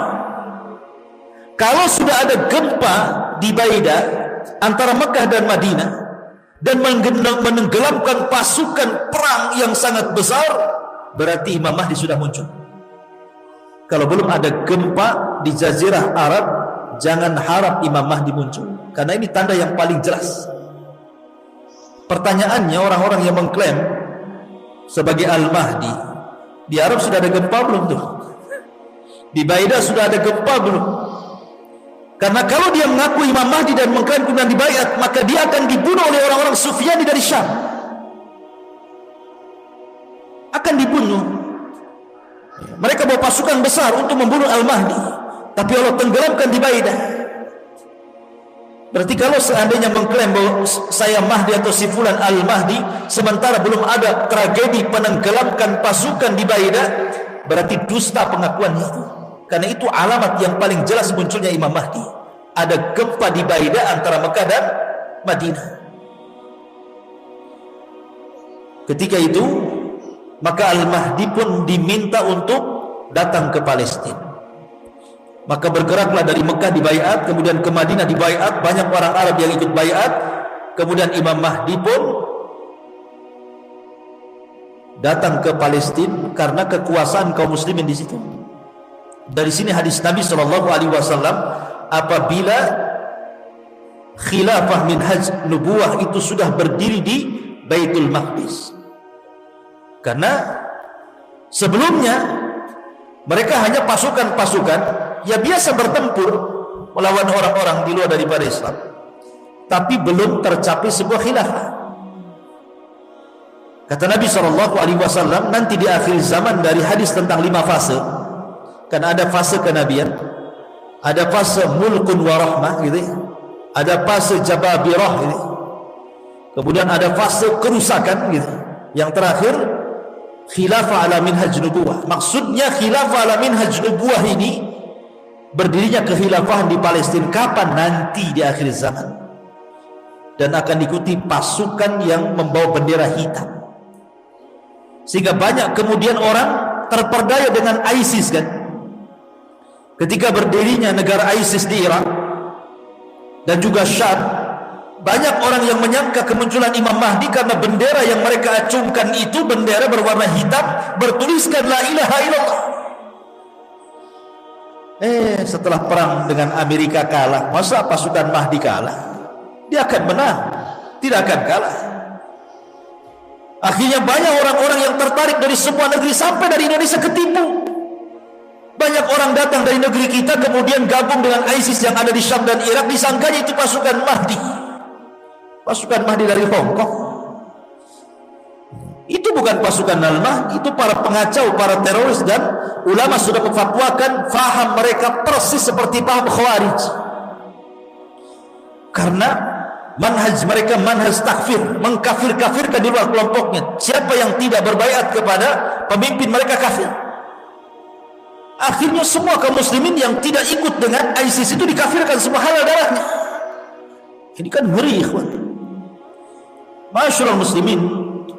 Kalau sudah ada gempa di Baida antara Mekah dan Madinah dan menenggelamkan pasukan perang yang sangat besar, berarti Imam Mahdi sudah muncul. Kalau belum ada gempa di Jazirah Arab, jangan harap Imam Mahdi muncul, karena ini tanda yang paling jelas. Pertanyaannya, orang-orang yang mengklaim sebagai Al-Mahdi, di Arab sudah ada gempa belum tuh? Di Baida sudah ada gempa belum? Karena kalau dia mengaku Imam Mahdi dan mengklaim kemudian dibaiat, maka dia akan dibunuh oleh orang-orang Sufyani dari Syam. Akan dibunuh. Mereka bawa pasukan besar untuk membunuh Al-Mahdi, tapi Allah tenggelamkan di Baida. Berarti kalau seandainya mengklaim bahwa saya Mahdi atau si fulan Al-Mahdi, sementara belum ada tragedi penenggelamkan pasukan di Baida, berarti dusta pengakuannya itu. Karena itu alamat yang paling jelas munculnya Imam Mahdi. Ada gempa di Baida antara Mekah dan Madinah. Ketika itu, maka Al-Mahdi pun diminta untuk datang ke Palestina. Maka bergeraklah dari Mekah dibaiat, kemudian ke Madinah dibaiat, banyak orang Arab yang ikut baiat. Kemudian Imam Mahdi pun datang ke Palestina karena kekuasaan kaum muslimin di situ. Dari sini hadis Nabi sallallahu alaihi wasallam, apabila khilafah minhaj nubuwah itu sudah berdiri di Baitul Maqdis. Karena sebelumnya mereka hanya pasukan-pasukan ya biasa bertempur melawan orang-orang di luar daripada Islam, tapi belum tercapai sebuah khilafah. Kata Nabi SAW, nanti di akhir zaman dari hadis tentang 5 fase, kan ada fase kenabian, ada fase mulkun warahmah gitu, ada fase jababirah gitu, kemudian ada fase kerusakan gitu, yang terakhir khilafah ala minhaj nubuwah. Maksudnya khilafah ala minhaj nubuwah ini berdirinya kehilafahan di Palestina kapan? Nanti di akhir zaman, dan akan diikuti pasukan yang membawa bendera hitam, sehingga banyak kemudian orang terperdaya dengan ISIS kan. Ketika berdirinya negara ISIS di Irak dan juga Syam, banyak orang yang menyangka kemunculan Imam Mahdi karena bendera yang mereka acungkan itu bendera berwarna hitam bertuliskan la ilaha illallah. Setelah perang dengan Amerika kalah, masa pasukan Mahdi kalah? Dia akan menang, tidak akan kalah. Akhirnya banyak orang-orang yang tertarik dari semua negeri, sampai dari Indonesia ketipu. Banyak orang datang dari negeri kita kemudian gabung dengan ISIS yang ada di Syam dan Irak, disangkanya itu pasukan Mahdi. Pasukan Mahdi dari Hong Kong. Itu bukan pasukan Al-Mahdi, itu para pengacau, para teroris, dan ulama sudah memfatwakan faham mereka persis seperti paham Khawarij. Karena manhaj mereka manhaj takfir, mengkafir-kafirkan di luar kelompoknya. Siapa yang tidak berbaiat kepada pemimpin mereka kafir. Akhirnya semua kaum muslimin yang tidak ikut dengan ISIS itu dikafirkan, semua halal darahnya. Ini kan ngeri, ikhwan. Masyaallah muslimin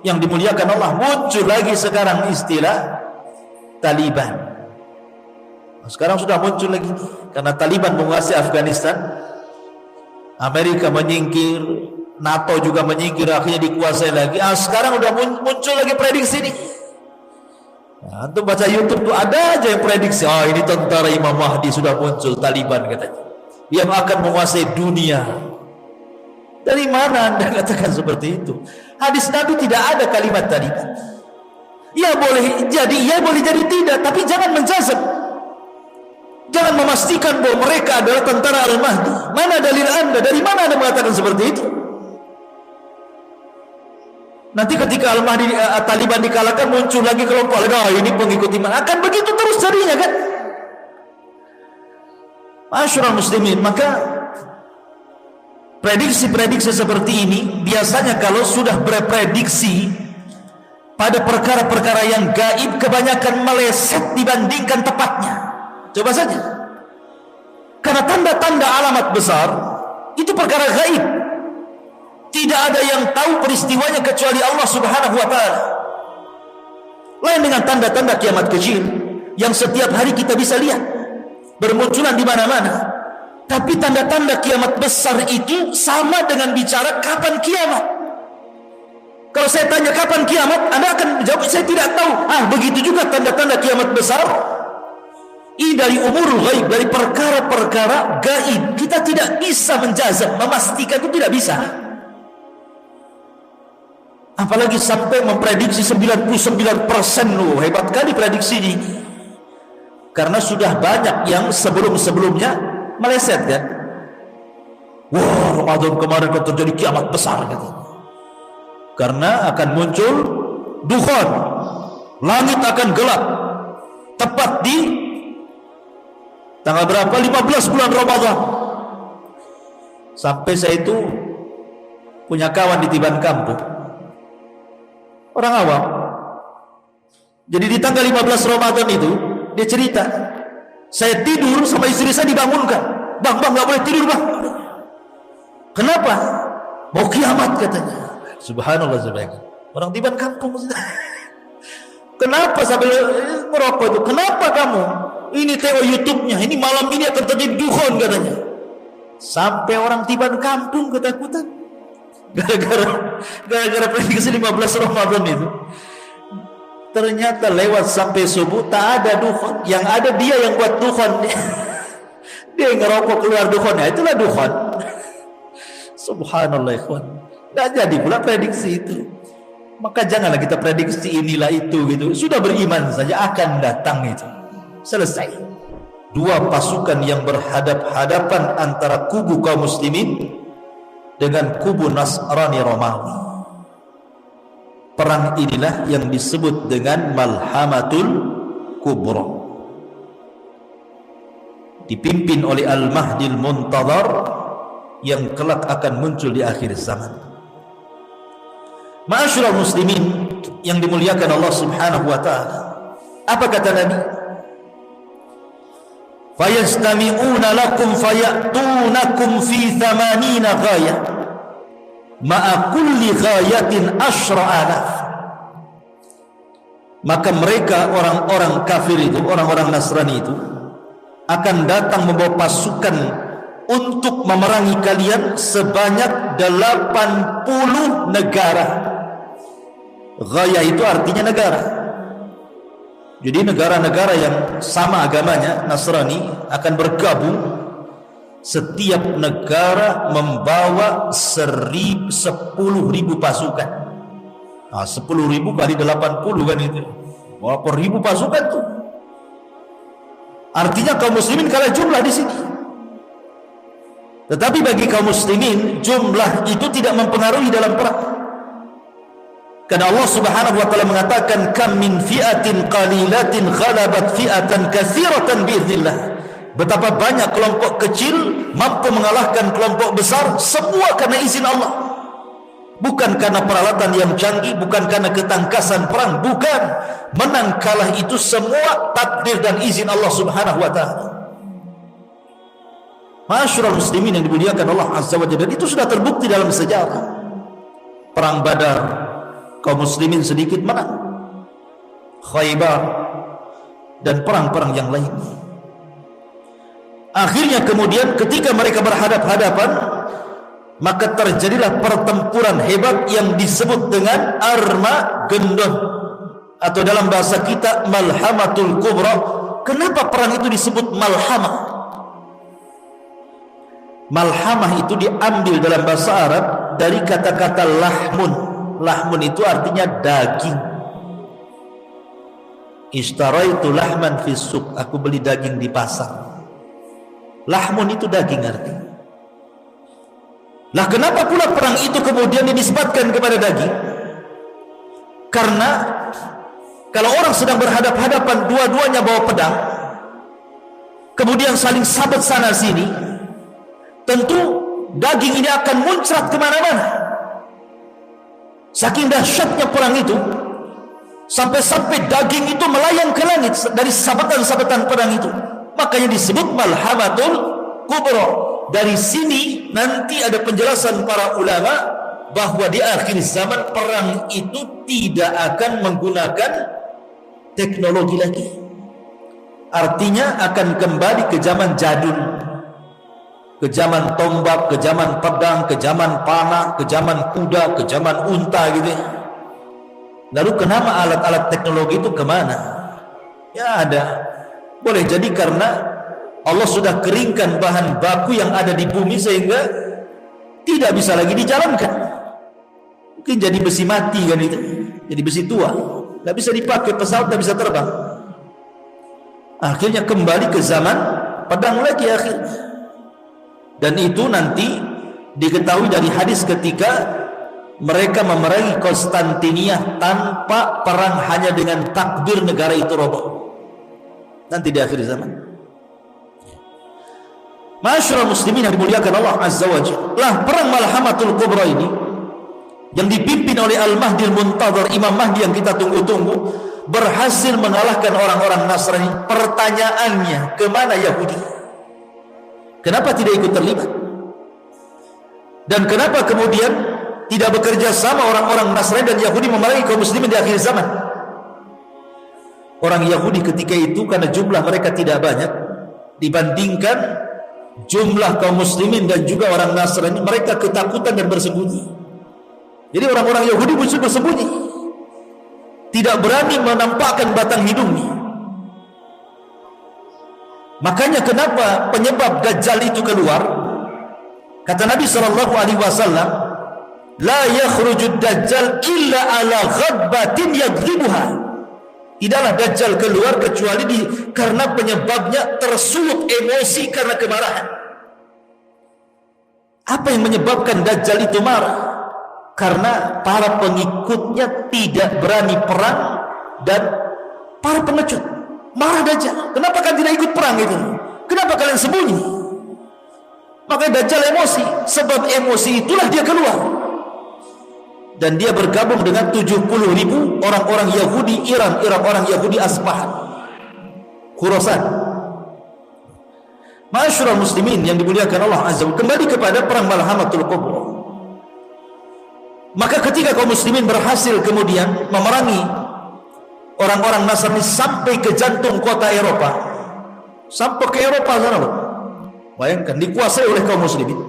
yang dimuliakan Allah, muncul lagi sekarang istilah Taliban. Sekarang sudah muncul lagi karena Taliban menguasai Afghanistan, Amerika menyingkir, NATO juga menyingkir, akhirnya dikuasai lagi. Sekarang udah muncul lagi prediksi nih. Antum baca YouTube tuh ada aja yang prediksi, ini tentara Imam Mahdi sudah muncul, Taliban katanya, yang akan menguasai dunia. Dari mana Anda katakan seperti itu? Hadis Nabi tidak ada kalimat Taliban. Ya boleh jadi, ya boleh jadi tidak, tapi jangan menjazam. Jangan memastikan bahwa mereka adalah tentara Al-Mahdi. Mana dalil Anda? Dari mana Anda mengatakan seperti itu? Nanti ketika Al-Mahdi Taliban dikalahkan, muncul lagi kelompok lain, ini pengikut iman. Akan begitu terus jadinya kan? Masyaallah muslimin, maka prediksi-prediksi seperti ini biasanya kalau sudah berprediksi pada perkara-perkara yang gaib, kebanyakan meleset dibandingkan tepatnya. Coba saja, karena tanda-tanda alamat besar itu perkara gaib, tidak ada yang tahu peristiwanya kecuali Allah Subhanahu wa ta'ala. Lain dengan tanda-tanda kiamat kecil yang setiap hari kita bisa lihat bermunculan di mana-mana. Tapi tanda-tanda kiamat besar itu sama dengan bicara kapan kiamat. Kalau saya tanya kapan kiamat, Anda akan menjawab saya tidak tahu. Begitu juga tanda-tanda kiamat besar. Ini dari umurul ghaib, dari perkara-perkara gaib. Kita tidak bisa menjazam, memastikan itu tidak bisa. Apalagi sampai memprediksi 99%. Loh, hebat kali prediksi ini. Karena sudah banyak yang sebelum-sebelumnya meleset kan. Wah, Ramadan kemarin kan terjadi kiamat besar gitu. Karena akan muncul dukhan, langit akan gelap tepat di tanggal berapa? 15 bulan Ramadan. Sampai saya itu punya kawan di Tiban Kampung, orang awam. Jadi di tanggal 15 Ramadan itu dia cerita, saya tidur sama istri saya dibangunkan. Bang, gak boleh tidur bang. Kenapa? Mau kiamat katanya. Subhanallah sebaiknya. Orang Tiban Kampung. Kenapa sambil merokok itu? Kenapa kamu? Ini tengok YouTube-nya. Ini malam ini akan terjadi dukhan katanya. Sampai orang Tiban Kampung ketakutan. Gara-gara prediksi 15 Ramadan itu. Ternyata lewat sampai subuh tak ada dukhan. Yang ada dia yang buat dukhan. Dia ngerokok keluar dukhannya. Itulah dukhan. Subhanallah ikhwan. Tidak jadi pula prediksi itu. Maka janganlah kita prediksi inilah itu gitu. Sudah beriman saja akan datang itu. Selesai. Dua pasukan yang berhadap-hadapan antara kubu kaum muslimin dengan kubu Nasrani Romawi. Perang inilah yang disebut dengan Malhamatul Kubra, dipimpin oleh Al-Mahdil Muntadhar yang kelak akan muncul di akhir zaman. Ma'asyiral muslimin yang dimuliakan Allah Subhanahu wa ta'ala, apa kata Nabi? Fayastami'una lakum fayatunakum fi 80 ghayah ma'a kulli ghayatin 10,000. Maka mereka orang-orang kafir itu, orang-orang Nasrani itu akan datang membawa pasukan untuk memerangi kalian sebanyak 80 negara. Ghayah itu artinya negara. Jadi negara-negara yang sama agamanya, Nasrani, akan bergabung. Setiap negara membawa 10.000 pasukan. Nah, 10.000 kali 80 kan itu. Berapa ribu pasukan tuh? Artinya kaum muslimin kalah jumlah di sini. Tetapi bagi kaum muslimin jumlah itu tidak mempengaruhi dalam perang. Karena Allah Subhanahu wa taala mengatakan kam min fi'atin qalilatin ghalabat fi'atan katsiratan biiznillah. Betapa banyak kelompok kecil mampu mengalahkan kelompok besar, semua karena izin Allah. Bukan karena peralatan yang canggih, bukan karena ketangkasan perang, bukan. Menang kalah itu semua takdir dan izin Allah Subhanahu wa taala. Masyarul muslimin yang dimuliakan Allah Azza wa Jalla, dan itu sudah terbukti dalam sejarah. Perang Badar, kaum muslimin sedikit menang. Khaybar dan perang-perang yang lain. Akhirnya kemudian ketika mereka berhadap-hadapan, maka terjadilah pertempuran hebat yang disebut dengan Armageddon, atau dalam bahasa kita Malhamatul Kubra. Kenapa perang itu disebut malhamah? Malhamah itu diambil dalam bahasa Arab dari kata-kata lahmun. Lahmun itu artinya daging. Ishtaraitu lahman fis suq, aku beli daging di pasar. Lahmun itu daging artinya. Lah kenapa pula perang itu kemudian dinisbatkan kepada daging? Karena kalau orang sedang berhadap-hadapan, dua-duanya bawa pedang, kemudian saling sabet sana sini, tentu daging ini akan muncrat kemana-mana. Saking dahsyatnya perang itu, sampai-sampai daging itu melayang ke langit dari sabetan-sabetan pedang itu. Makanya disebut Malhamatul Kubra. Dari sini nanti ada penjelasan para ulama bahwa di akhir zaman perang itu tidak akan menggunakan teknologi lagi. Artinya akan kembali ke zaman jadul, ke zaman tombak, ke zaman pedang, ke zaman panah, ke zaman kuda, ke zaman unta gitu. Lalu kenapa alat-alat teknologi itu kemana? Ya ada. Boleh jadi karena Allah sudah keringkan bahan baku yang ada di bumi sehingga tidak bisa lagi dijalankan. Mungkin jadi besi mati kan itu, jadi besi tua, nggak bisa dipakai, pesawat nggak bisa terbang. Akhirnya kembali ke zaman pedang lagi akhirnya. Dan itu nanti diketahui dari hadis ketika mereka memerangi Konstantinia tanpa perang, hanya dengan takbir negara itu roboh. Nanti di akhir zaman. Masyarul muslimin yang dimuliakan Allah Azza wa Jalla, perang Malhamatul Kubra ini yang dipimpin oleh Al-Mahdi Al-Muntadhar, Imam Mahdi yang kita tunggu-tunggu, berhasil mengalahkan orang-orang Nasrani. Pertanyaannya, kemana Yahudi? Kenapa tidak ikut terlibat? Dan kenapa kemudian tidak bekerja sama orang-orang Nasrani dan Yahudi memerangi kaum muslimin di akhir zaman? Orang Yahudi ketika itu karena jumlah mereka tidak banyak dibandingkan jumlah kaum muslimin dan juga orang Nasrani, mereka ketakutan dan bersembunyi. Jadi orang-orang Yahudi musuh bersembunyi, tidak berani menampakkan batang hidungnya. Makanya kenapa penyebab Dajjal itu keluar? Kata Nabi SAW, la yakhrujud Dajjal illa ala ghadbatin yadribuha. Tidaklah Dajjal keluar kecuali karena penyebabnya tersulut emosi karena kemarahan. Apa yang menyebabkan Dajjal itu marah? Karena para pengikutnya tidak berani perang dan para pengecut. Marah Dajjal. Kenapa kan tidak ikut perang itu? Kenapa kalian sembunyi? Maka Dajjal emosi. Sebab emosi itulah dia keluar. Dan dia bergabung dengan 70.000 orang-orang Yahudi Iran, orang Yahudi Asbahan, Khurasan. Masyarul muslimin yang dimuliakan Allah Azza wa Jalla, kembali kepada perang Malhamatul Kubra. Maka ketika kaum muslimin berhasil kemudian memerangi orang-orang Nasrani sampai ke jantung kota Eropa, sampai ke Eropa sana loh. Bayangkan, dikuasai oleh kaum muslimin.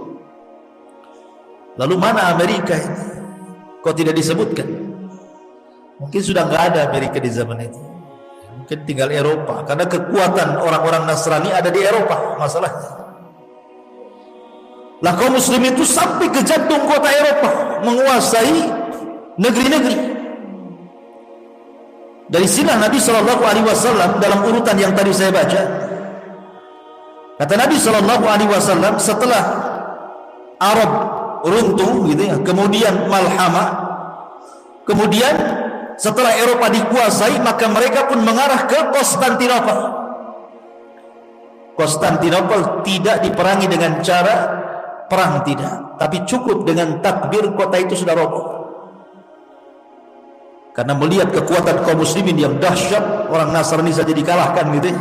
Lalu mana Amerika ini? Kok tidak disebutkan? Mungkin sudah nggak ada Amerika di zaman itu. tinggal Eropa, karena kekuatan orang-orang Nasrani ada di Eropa masalahnya. Lah kaum muslim itu sampai ke jantung kota Eropa, menguasai negeri-negeri. Dari sinilah Nabi Shallallahu Alaihi Wasallam dalam urutan yang tadi saya baca, kata Nabi Shallallahu Alaihi Wasallam, setelah Arab runtuh gitu ya, kemudian Malhamah, kemudian setelah Eropa dikuasai, maka mereka pun mengarah ke Konstantinopel. Konstantinopel tidak diperangi dengan cara perang, tidak, tapi cukup dengan takbir kota itu sudah roboh. Karena melihat kekuatan kaum muslimin yang dahsyat, orang Nasrani saja dikalahkan gitu,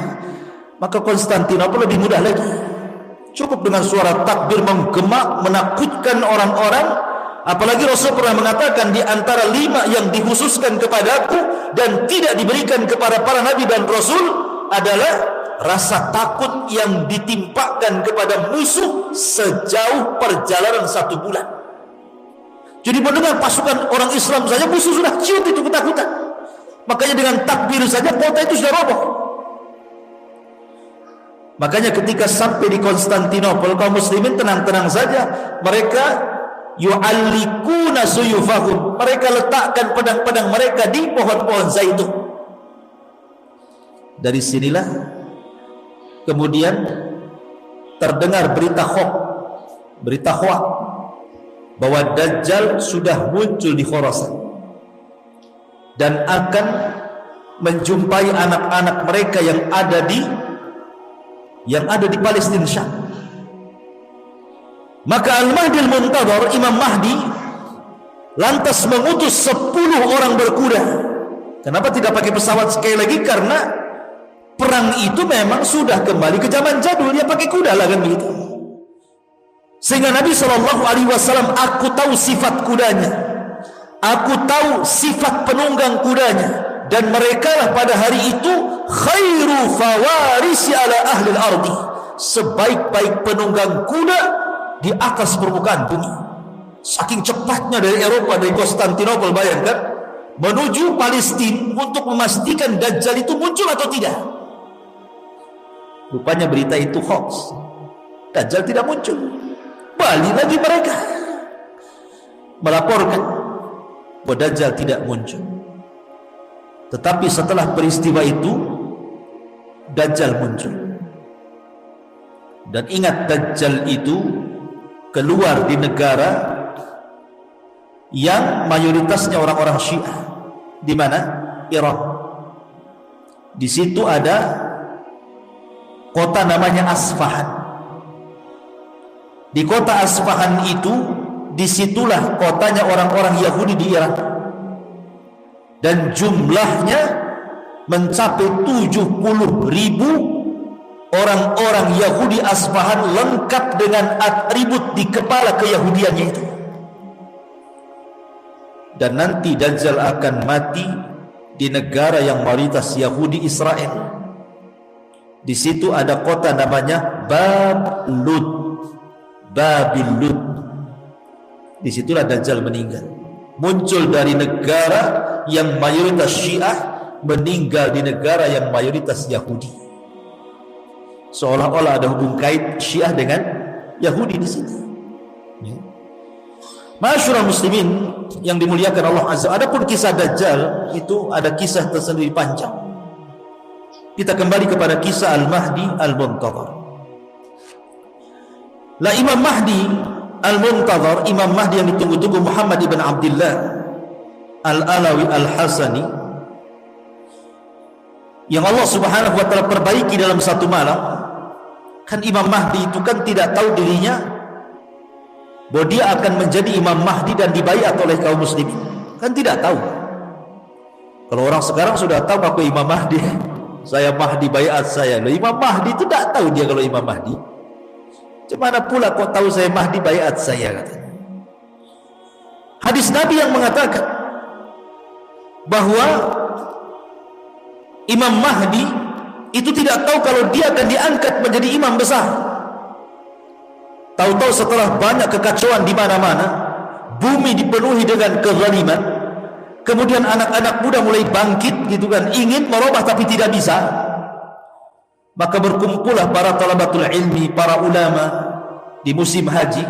maka Konstantinopel lebih mudah lagi. Cukup dengan suara takbir menggema, menakutkan orang-orang. Apalagi Rasul pernah mengatakan, di antara 5 yang dikhususkan kepadaku dan tidak diberikan kepada para nabi dan rasul adalah rasa takut yang ditimpakan kepada musuh sejauh perjalanan 1 bulan. Jadi mendengar pasukan orang Islam saja, musuh sudah ciut itu ketakutan. Makanya dengan takbir saja kota itu sudah roboh. Makanya ketika sampai di Konstantinopel, kaum muslimin tenang-tenang saja. Mereka yu'allikuna suyufahum, mereka letakkan pedang-pedang mereka di pohon-pohon zaitun. Dari sinilah kemudian terdengar berita hoax bahwa Dajjal sudah muncul di Khurasan dan akan menjumpai anak-anak mereka yang ada di Palestina, Syam. Maka Al-Mahdi Al-Muntadhar, Imam Mahdi, lantas mengutus 10 orang berkuda. Kenapa tidak pakai pesawat sekali lagi? Karena perang itu memang sudah kembali ke zaman jadul, dia pakai kuda lah kan begitu. Sehingga Nabi SAW, aku tahu sifat kudanya, aku tahu sifat penunggang kudanya, dan mereka lah pada hari itu khairu fawarisi ala ahli al-ardi, sebaik-baik penunggang kuda di atas permukaan bumi. Saking cepatnya dari Eropa, dari Konstantinopel, bayangkan, menuju Palestina untuk memastikan Dajjal itu muncul atau tidak. Rupanya berita itu hoax, Dajjal tidak muncul. Balik lagi mereka melaporkan bahwa Dajjal tidak muncul. Tetapi setelah peristiwa itu, Dajjal muncul. Dan ingat, Dajjal itu keluar di negara yang mayoritasnya orang-orang Syiah. Di mana? Irak. Di situ ada kota namanya Asfahan. Di kota Asfahan itu, disitulah kotanya orang-orang Yahudi di Irak. Dan jumlahnya mencapai 70.000 orang-orang Yahudi Asfahan, lengkap dengan atribut di kepala keyahudiannya itu. Dan nanti Dajjal akan mati di negara yang mayoritas Yahudi, Israel. Di situ ada kota namanya Babil Lud. Disitulah Dajjal meninggal. Muncul dari negara yang mayoritas Syiah, meninggal di negara yang mayoritas Yahudi. Seolah-olah ada hubung kait Syiah dengan Yahudi di situ. Masyurul muslimin yang dimuliakan Allah Azza. Adapun kisah Dajjal itu ada kisah tersendiri panjang. Kita kembali kepada kisah Al-Mahdi Al-Muntadhar. Lah Imam Mahdi Al-Muntadhar, Imam Mahdi yang ditunggu-tunggu, Muhammad ibn Abdullah Al-Alawi Al-Hasani, yang Allah Subhanahu wa ta'ala perbaiki dalam satu malam. Kan Imam Mahdi itu kan tidak tahu dirinya bahwa dia akan menjadi Imam Mahdi dan dibaiat oleh kaum muslimin. Kan tidak tahu. Kalau orang sekarang sudah tahu aku Imam Mahdi, saya Mahdi, baiat saya. Loh, Imam Mahdi itu tidak tahu dia kalau Imam Mahdi. Gimana pula kok tahu saya Mahdi, baiat saya, katanya. Hadis Nabi yang mengatakan bahwa Imam Mahdi itu tidak tahu kalau dia akan diangkat menjadi imam besar. Tahu-tahu setelah banyak kekacauan di mana-mana, bumi dipenuhi dengan kezaliman, Kemudian anak-anak muda mulai bangkit gitu kan, ingin merubah tapi tidak bisa. Maka berkumpullah para talabatul ilmi, para ulama di musim haji.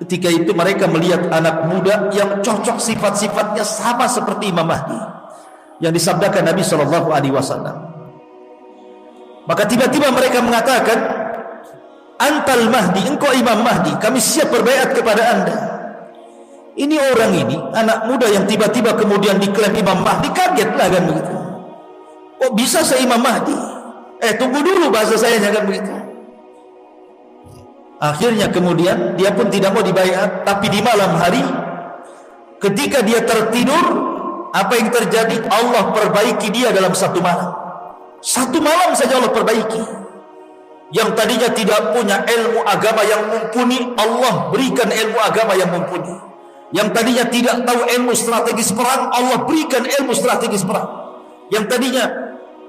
Ketika itu mereka melihat anak muda yang cocok sifat-sifatnya sama seperti Imam Mahdi yang disabdakan Nabi SAW. Maka tiba-tiba mereka mengatakan, "Antal Mahdi, engkau Imam Mahdi, kami siap berbaiat kepada anda." Ini orang ini, anak muda yang tiba-tiba kemudian diklaim Imam Mahdi, kagetlah kan begitu. Oh bisa saya Imam Mahdi? Tunggu dulu, bahasa saya kan begitu. Akhirnya kemudian dia pun tidak mau dibaiat, tapi di malam hari ketika dia tertidur, apa yang terjadi? Allah perbaiki dia dalam satu malam. Satu malam saja Allah perbaiki. Yang tadinya tidak punya ilmu agama yang mumpuni, Allah berikan ilmu agama yang mumpuni. Yang tadinya tidak tahu ilmu strategis perang, Allah berikan ilmu strategis perang. Yang tadinya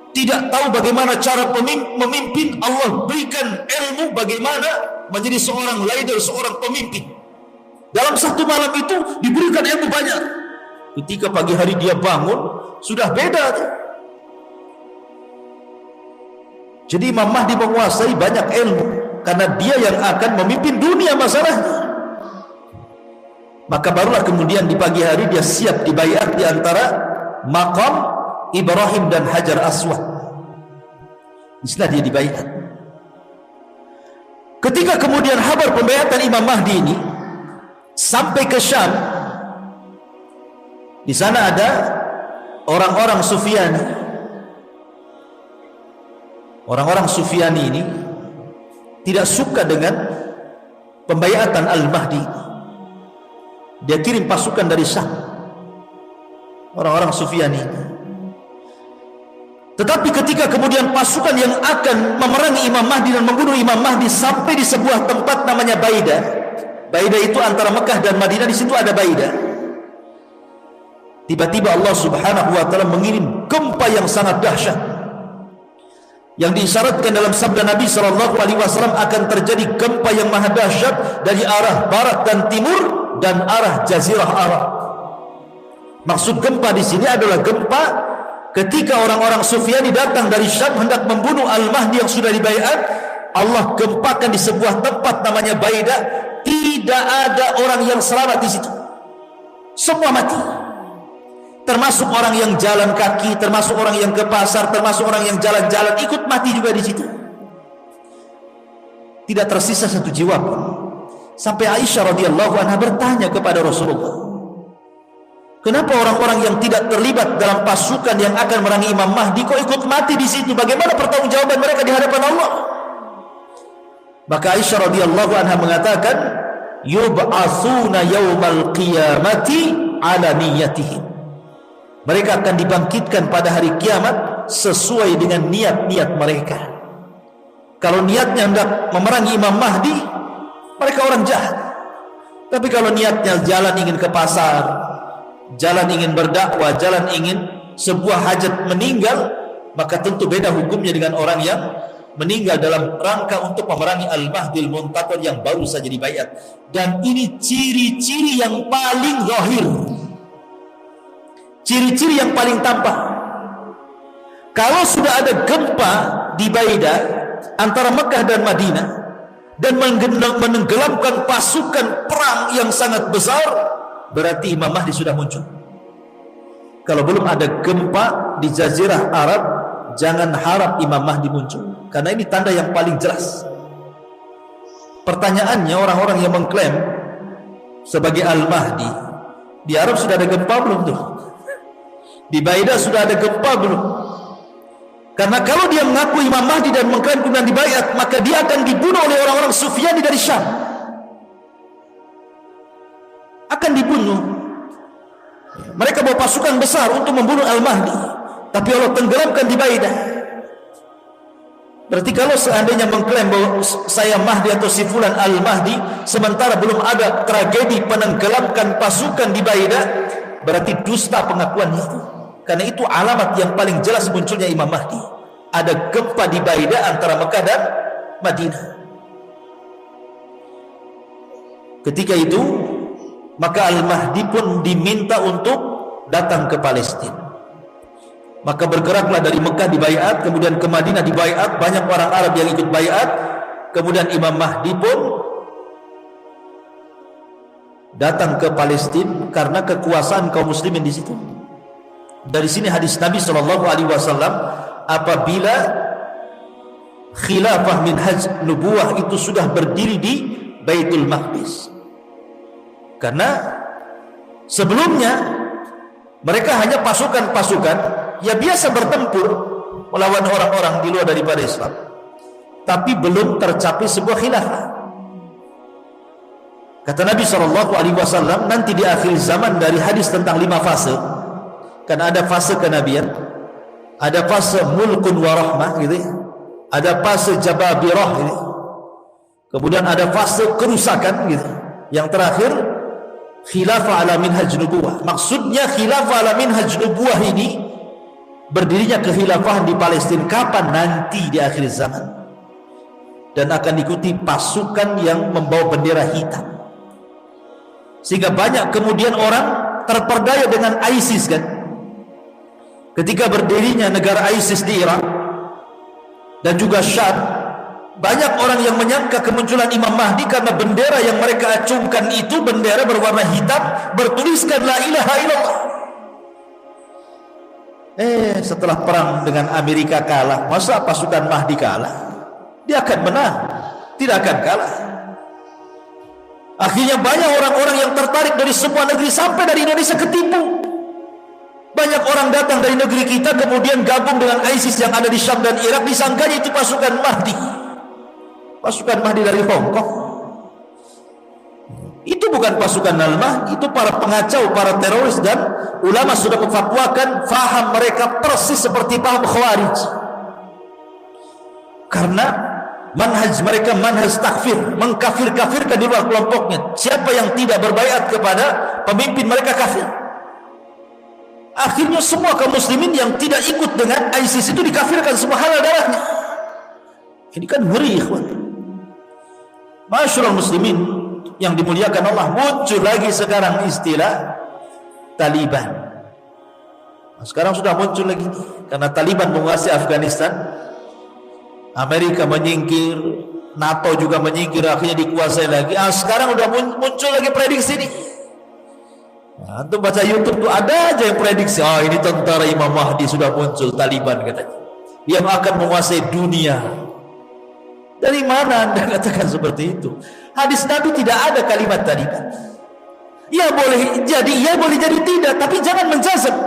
tidak tahu bagaimana cara memimpin, Allah berikan ilmu bagaimana menjadi seorang leader, seorang pemimpin. Dalam satu malam itu diberikan ilmu banyak. Ketika pagi hari dia bangun, sudah beda. Jadi Imam Mahdi menguasai banyak ilmu, karena dia yang akan memimpin dunia masalahnya. Maka barulah kemudian di pagi hari dia siap dibaiat di antara maqam Ibrahim dan Hajar Aswad. Istilah dia dibaiat. Ketika kemudian kabar pembaiatan Imam Mahdi ini sampai ke Syam, di sana ada orang-orang Sufyani. Orang-orang Sufyani ini tidak suka dengan pembaiatan Al-Mahdi. Dia kirim pasukan dari Syam, orang-orang Sufyani. Tetapi ketika kemudian pasukan yang akan memerangi Imam Mahdi dan membunuh Imam Mahdi sampai di sebuah tempat namanya Baida. Baida itu antara Mekah dan Madinah, di situ ada Baida. Tiba-tiba Allah Subhanahu wa taala mengirim gempa yang sangat dahsyat, yang diisyaratkan dalam sabda Nabi SAW akan terjadi gempa yang maha dahsyat dari arah barat dan timur dan arah Jazirah Arab. Maksud gempa di sini adalah gempa ketika orang-orang Sufyani datang dari Syam hendak membunuh Al-Mahdi yang sudah dibaiat. Allah gempakan di sebuah tempat namanya Baida. Tidak ada orang yang selamat di situ. Semua mati. Termasuk orang yang jalan kaki, termasuk orang yang ke pasar, termasuk orang yang jalan-jalan ikut mati juga di situ. Tidak tersisa satu jiwa pun. Sampai Aisyah radhiyallahu anha bertanya kepada Rasulullah, kenapa orang-orang yang tidak terlibat dalam pasukan yang akan merangi Imam Mahdi kok ikut mati di situ? Bagaimana pertanggungjawaban mereka di hadapan Allah? Maka Aisyah radhiyallahu anha mengatakan, yub'atsuna yaumal qiyamati ala niyyatihim. Mereka akan dibangkitkan pada hari kiamat sesuai dengan niat-niat mereka. Kalau niatnya hendak memerangi Imam Mahdi, mereka orang jahat. Tapi kalau niatnya jalan ingin ke pasar, jalan ingin berdakwah, jalan ingin sebuah hajat meninggal, maka tentu beda hukumnya dengan orang yang meninggal dalam rangka untuk memerangi Al-Mahdil Muntaqir yang baru saja dibaiat. Dan ini ciri-ciri yang paling zahir, ciri-ciri yang paling tampak. Kalau sudah ada gempa di Baida antara Mekah dan Madinah dan menenggelamkan pasukan perang yang sangat besar, berarti Imam Mahdi sudah muncul. Kalau belum ada gempa di Jazirah Arab, jangan harap Imam Mahdi muncul, karena ini tanda yang paling jelas. Pertanyaannya, orang-orang yang mengklaim sebagai Al-Mahdi, di Arab sudah ada gempa belum tuh? Di Baida sudah ada gempa belum? Karena kalau dia mengaku Imam Mahdi dan mengklaim kemudian dibaiat, maka dia akan dibunuh oleh orang-orang Sufyani dari Syam. Akan dibunuh. Mereka bawa pasukan besar untuk membunuh Al-Mahdi, tapi Allah tenggelamkan di Baida. Berarti kalau seandainya mengklaim bahwa saya Mahdi atau si fulan Al-Mahdi, sementara belum ada tragedi penenggelamkan pasukan di Baida, berarti dusta pengakuannya itu. Karena itu alamat yang paling jelas munculnya Imam Mahdi. Ada gempa di Baida antara Mekah dan Madinah. Ketika itu, maka Al-Mahdi pun diminta untuk datang ke Palestina. Maka bergeraklah dari Mekah dibaiat, kemudian ke Madinah dibaiat, banyak orang Arab yang ikut baiat. Kemudian Imam Mahdi pun datang ke Palestina karena kekuasaan kaum muslimin di situ. Dari sini hadis Nabi SAW, apabila khilafah minhaj nubuwah itu sudah berdiri di Baitul Maqdis. Karena sebelumnya mereka hanya pasukan-pasukan ya biasa bertempur melawan orang-orang di luar daripada Islam, tapi belum tercapai sebuah khilafah. Kata Nabi SAW, nanti di akhir zaman dari hadis tentang 5 fase, kan ada fase kenabian, ada fase mulkun wa rahmah gitu ya, ada fase jababirah gitu, kemudian ada fase kerusakan gitu, yang terakhir khilafah ala minhaj nubuwah. Maksudnya khilafah ala minhaj nubuwah ini berdirinya kehilafahan di Palestina kapan? Nanti di akhir zaman, dan akan diikuti pasukan yang membawa bendera hitam, sehingga banyak kemudian orang terperdaya dengan ISIS kan. Ketika berdirinya negara ISIS di Irak dan juga Syam, banyak orang yang menyangka kemunculan Imam Mahdi karena bendera yang mereka acungkan itu bendera berwarna hitam bertuliskan la ilaha illallah. Setelah perang dengan Amerika kalah, masa pasukan Mahdi kalah? Dia akan menang, tidak akan kalah. Akhirnya banyak orang-orang yang tertarik dari semua negeri, sampai dari Indonesia ketipu. Banyak orang datang dari negeri kita kemudian gabung dengan ISIS yang ada di Syam dan Irak, disangkanya itu pasukan Mahdi. Pasukan Mahdi dari Hong Kong. Itu bukan pasukan Al-Mahdi, itu para pengacau, para teroris, dan ulama sudah memfatwakan faham mereka persis seperti paham Khawarij. Karena manhaj mereka manhaj takfir, mengkafir-kafirkan di luar kelompoknya. Siapa yang tidak berbaiat kepada pemimpin mereka kafir. Akhirnya semua kaum muslimin yang tidak ikut dengan ISIS itu dikafirkan, semua halal darahnya. Ini kan ngeri, ikhwan. Masyaallah muslimin yang dimuliakan Allah, muncul lagi sekarang istilah Taliban. Sekarang sudah muncul lagi karena Taliban menguasai Afghanistan, Amerika menyingkir, NATO juga menyingkir, akhirnya dikuasai lagi. Sekarang sudah muncul lagi prediksi ini. Antum baca YouTube tuh ada aja yang prediksi, ini tentara Imam Mahdi sudah muncul, Taliban katanya, yang akan menguasai dunia. Dari mana Anda katakan seperti itu? Hadis Nabi tidak ada kalimat Taliban. Ya boleh jadi ya, boleh jadi tidak, tapi jangan menjazam.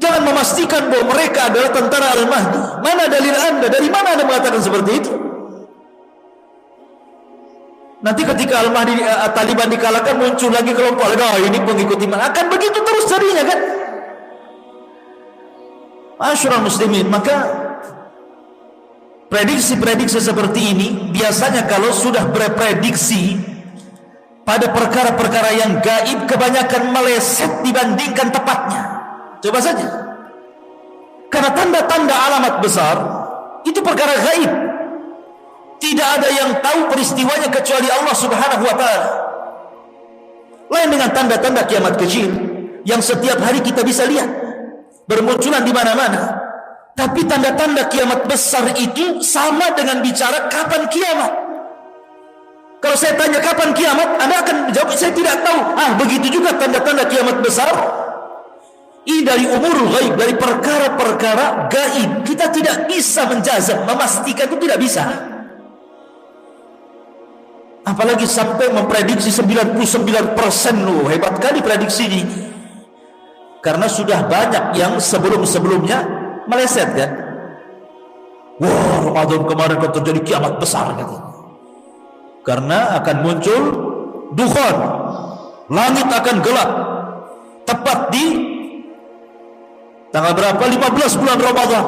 Jangan memastikan bahwa mereka adalah tentara Al-Mahdi. Mana dalil Anda? Dari mana Anda mengatakan seperti itu? Nanti ketika Al-Mahdi Taliban dikalahkan, muncul lagi kelompok, ini pengikut iman. Akan begitu terus jadinya kan? Masyaallah muslimin, maka prediksi-prediksi seperti ini biasanya kalau sudah berprediksi pada perkara-perkara yang gaib, kebanyakan meleset dibandingkan tepatnya. Coba saja, karena tanda-tanda alamat besar itu perkara gaib, tidak ada yang tahu peristiwanya kecuali Allah Subhanahu wa ta'ala. Lain dengan tanda-tanda kiamat kecil yang setiap hari kita bisa lihat bermunculan di mana-mana. Tapi tanda-tanda kiamat besar itu sama dengan bicara kapan kiamat. Kalau saya tanya kapan kiamat, Anda akan menjawab saya tidak tahu. Begitu juga tanda-tanda kiamat besar. Ini dari umurul ghaib, dari perkara-perkara gaib. Kita tidak bisa menjazam, memastikan, itu tidak bisa. Apalagi sampai memprediksi 99%. Loh, hebat kali prediksi ini. Karena sudah banyak yang sebelum-sebelumnya meleset kan. Wah, Ramadan kemarin akan terjadi kiamat besar gitu. Karena akan muncul dukhan, langit akan gelap tepat di tanggal berapa? 15 bulan Ramadan.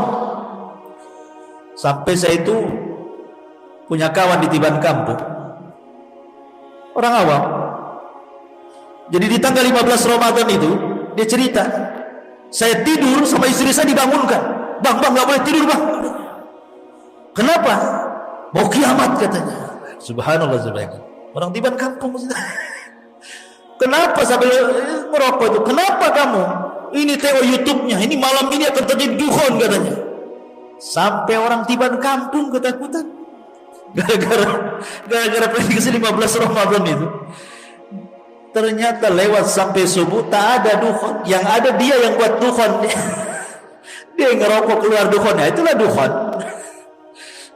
Sampai saya itu punya kawan di Tiban Kampung, orang awam. Jadi di tanggal 15 Ramadan itu dia cerita, saya tidur sama istri saya dibangunkan. Bang, gak boleh tidur bang. Kenapa? Mau kiamat katanya. Subhanallah, orang Tiban Kampung. Kenapa sambil merokok itu? Kenapa kamu? Ini tengok YouTube-nya. Ini malam ini akan terjadi dukhon katanya. Sampai orang Tiban kampung ketakutan. Gara-gara prediksi 15 Ramadan itu. Ternyata lewat sampai subuh tak ada dukhon. Yang ada dia yang buat dukhon. Dia ngerokok keluar dukhonnya. Itulah dukhon.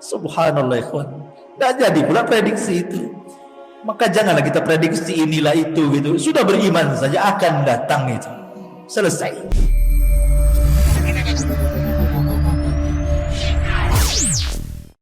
Subhanallah ikhwan. Tak jadi pula prediksi itu. Maka janganlah kita prediksi inilah itu gitu. Sudah beriman saja akan datang itu. Selesai.